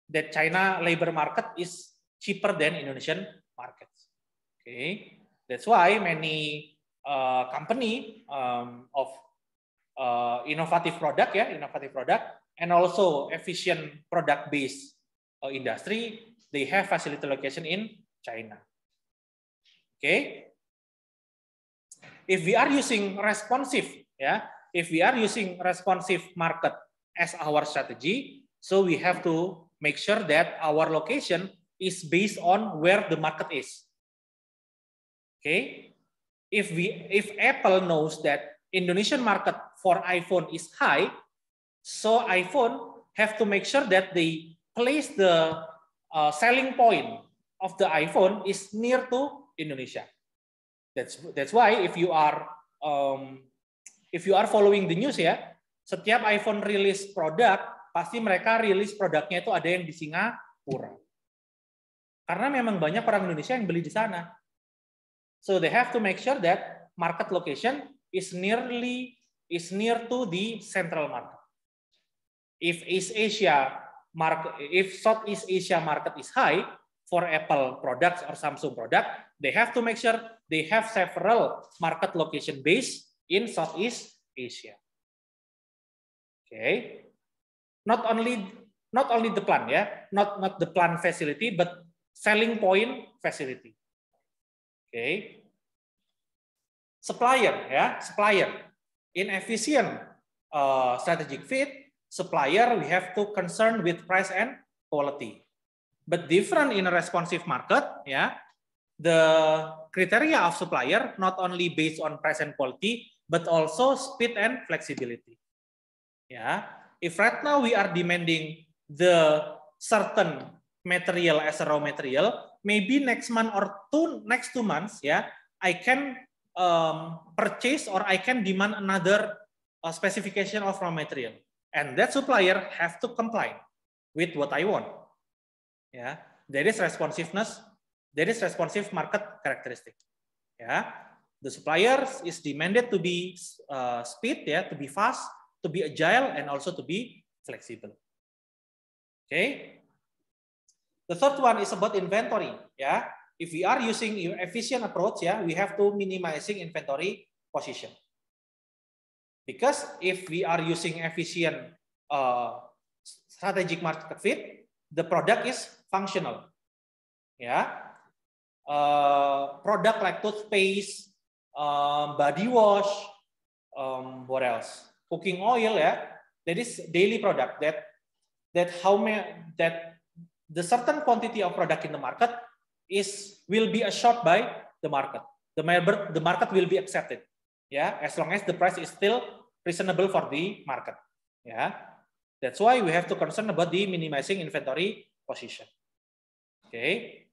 that China labor market is cheaper than Indonesian markets. Okay, that's why many company of innovative product, and also efficient product-based industry, they have facility location in China. Okay, if we are using responsive, if we are using responsive market as our strategy, so we have to make sure that our location is based on where the market is. Okay, if Apple knows that Indonesian market for iPhone is high, so iPhone have to make sure that they place the selling point of the iPhone is near to Indonesia. That's why if you are following the news ya, setiap iPhone rilis produk, pasti mereka rilis produknya itu ada yang di Singapura. Karena memang banyak orang Indonesia yang beli di sana. So they have to make sure that market location is near to the central market. If Southeast Asia market is high for Apple products or Samsung product, they have to make sure they have several market location base in Southeast Asia. Okay, not only the plant not the plant facility, but selling point facility. Okay, supplier in efficient strategic fit, supplier we have to concern with price and quality. But different in a responsive market, the criteria of supplier not only based on price and quality, but also speed and flexibility. If right now we are demanding the certain material as a raw material, maybe next month or next 2 months, I can purchase or I can demand another specification of raw material, and that supplier have to comply with what I want. There is responsiveness, there is responsive market characteristic. The suppliers is demanded to be speed, to be fast, to be agile, and also to be flexible. Okay. The third one is about inventory. If we are using efficient approach, we have to minimizing inventory position. Because if we are using efficient strategic market fit, the product is functional. Product like toothpaste, body wash, what else? Cooking oil, that is daily product that the certain quantity of product in the market will be assured by the market. The market will be accepted, as long as the price is still reasonable for the market. That's why we have to concern about the minimizing inventory position. Okay.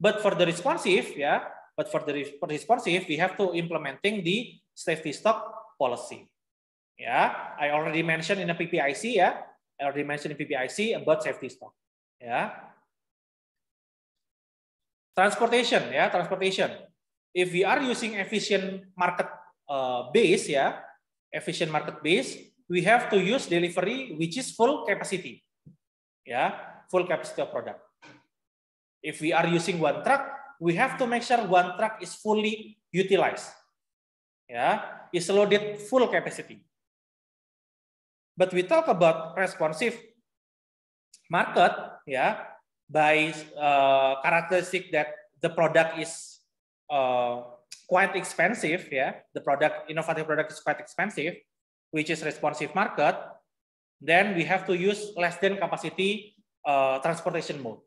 But for the responsive, we have to implementing the safety stock policy. I already mentioned in a PPIC, about safety stock. Transportation, If we are using efficient market base, we have to use delivery which is full capacity. Full capacity of product. If we are using one truck, we have to make sure one truck is fully utilized. Is loaded full capacity. But we talk about responsive market, by characteristic that the product is quite expensive, the innovative product is quite expensive, which is responsive market. Then we have to use less than capacity transportation mode,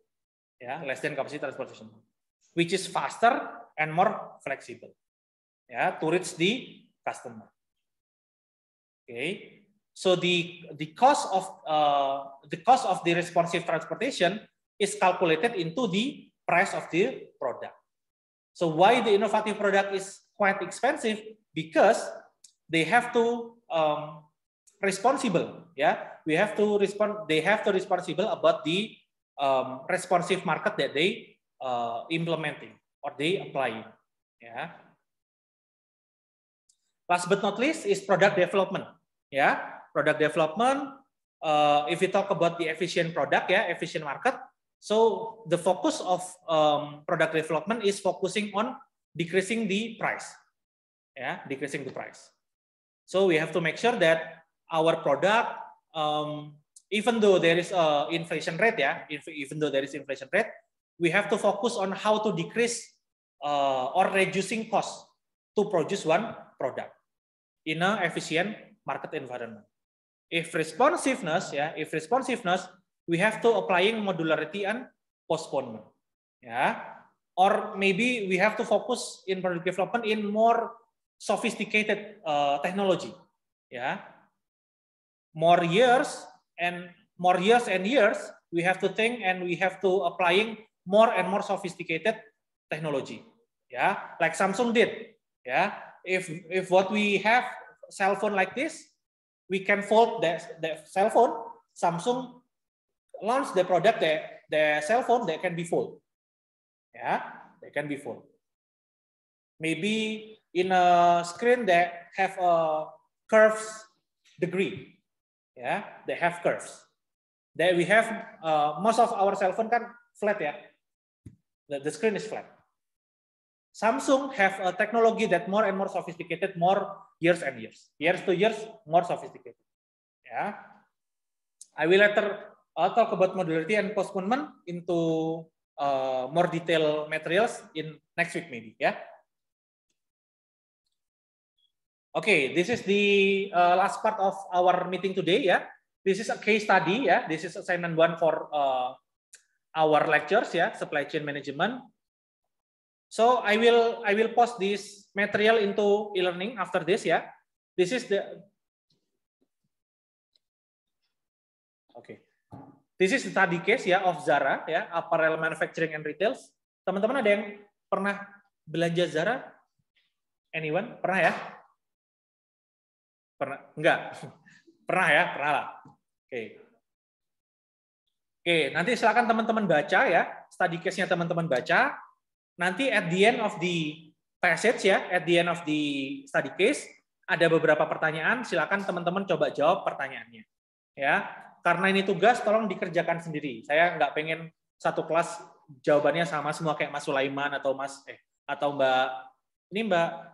less than capacity transportation mode, which is faster and more flexible, to reach the customer. Okay. So the cost of the responsive transportation is calculated into the price of the product. So why the innovative product is quite expensive? Because they have to responsible, yeah. We have to respond. They have to responsible about the responsive market that they implementing or they applying, yeah. Last but not least is product development, yeah. Product development. If we talk about the efficient product, yeah, efficient market. So the focus of product development is focusing on decreasing the price, yeah, decreasing the price. So we have to make sure that our product, even though there is inflation rate, yeah, even though there is inflation rate, we have to focus on how to decrease or reducing cost to produce one product in an efficient market environment. If responsiveness, yeah, we have to applying modularity and postponement, yeah, or maybe we have to focus in product development in more sophisticated technology, yeah. More years and years, we have to think and we have to applying more and more sophisticated technology, yeah, like Samsung did, yeah. If what we have cell phone like this, we can fold the cell phone. Samsung launched the product, the cell phone that can be fold, yeah, they can be fold. Maybe in a screen that have a curves degree, yeah, they have curves. That we have most of our cell phone kan flat, yeah, the screen is flat. Samsung have a technology that more and more sophisticated, more years and years to years, more sophisticated. Yeah, I will later talk about modularity and postponement into more detailed materials in next week maybe. Yeah. Okay, this is the last part of our meeting today. Yeah, this is a case study. Yeah, this is assignment 1 for our lectures. Yeah, supply chain management. So I will post this material into e-learning after this, ya. This is the This is the study case ya of Zara ya, apparel manufacturing and retails. Teman-teman ada yang pernah belanja Zara? Anyone? Pernah ya? Pernah? Enggak. Pernah ya? Pernah lah. Oke, nanti silakan teman-teman baca ya, study case-nya teman-teman baca. Nanti at the end of the passage ya, at the end of the study case, ada beberapa pertanyaan, silakan teman-teman coba jawab pertanyaannya. Ya, karena ini tugas, tolong dikerjakan sendiri. Saya nggak pengen satu kelas jawabannya sama semua kayak Mas Sulaiman atau atau Mbak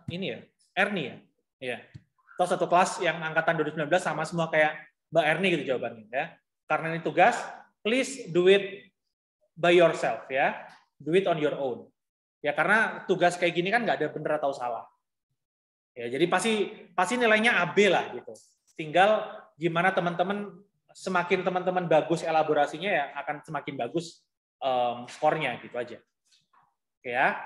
ya, Erni ya. Ya. Atau satu kelas yang angkatan 2019 sama semua kayak Mbak Erni gitu jawabannya ya. Karena ini tugas, please do it by yourself ya. Do it on your own. Ya karena tugas kayak gini kan nggak ada benar atau salah. Ya, jadi pasti nilainya AB lah gitu. Tinggal gimana teman-teman, semakin teman-teman bagus elaborasinya ya akan semakin bagus skornya gitu aja. Oke ya.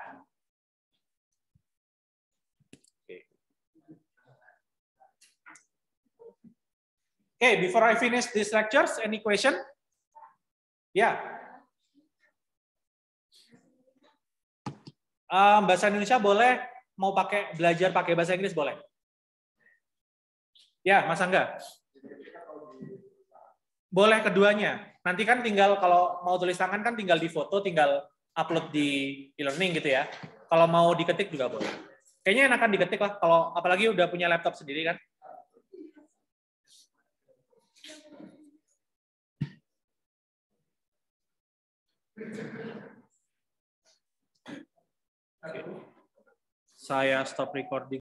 Okay, before I finish these lectures, any question? Ya. Bahasa Indonesia boleh, mau belajar pakai bahasa Inggris boleh. Ya, Mas Angga. Boleh keduanya. Nanti kan tinggal kalau mau tulis tangan kan tinggal di foto, tinggal upload di e-learning gitu ya. Kalau mau diketik juga boleh. Kayaknya enakan diketik lah, kalau apalagi udah punya laptop sendiri kan. Saya stop recording.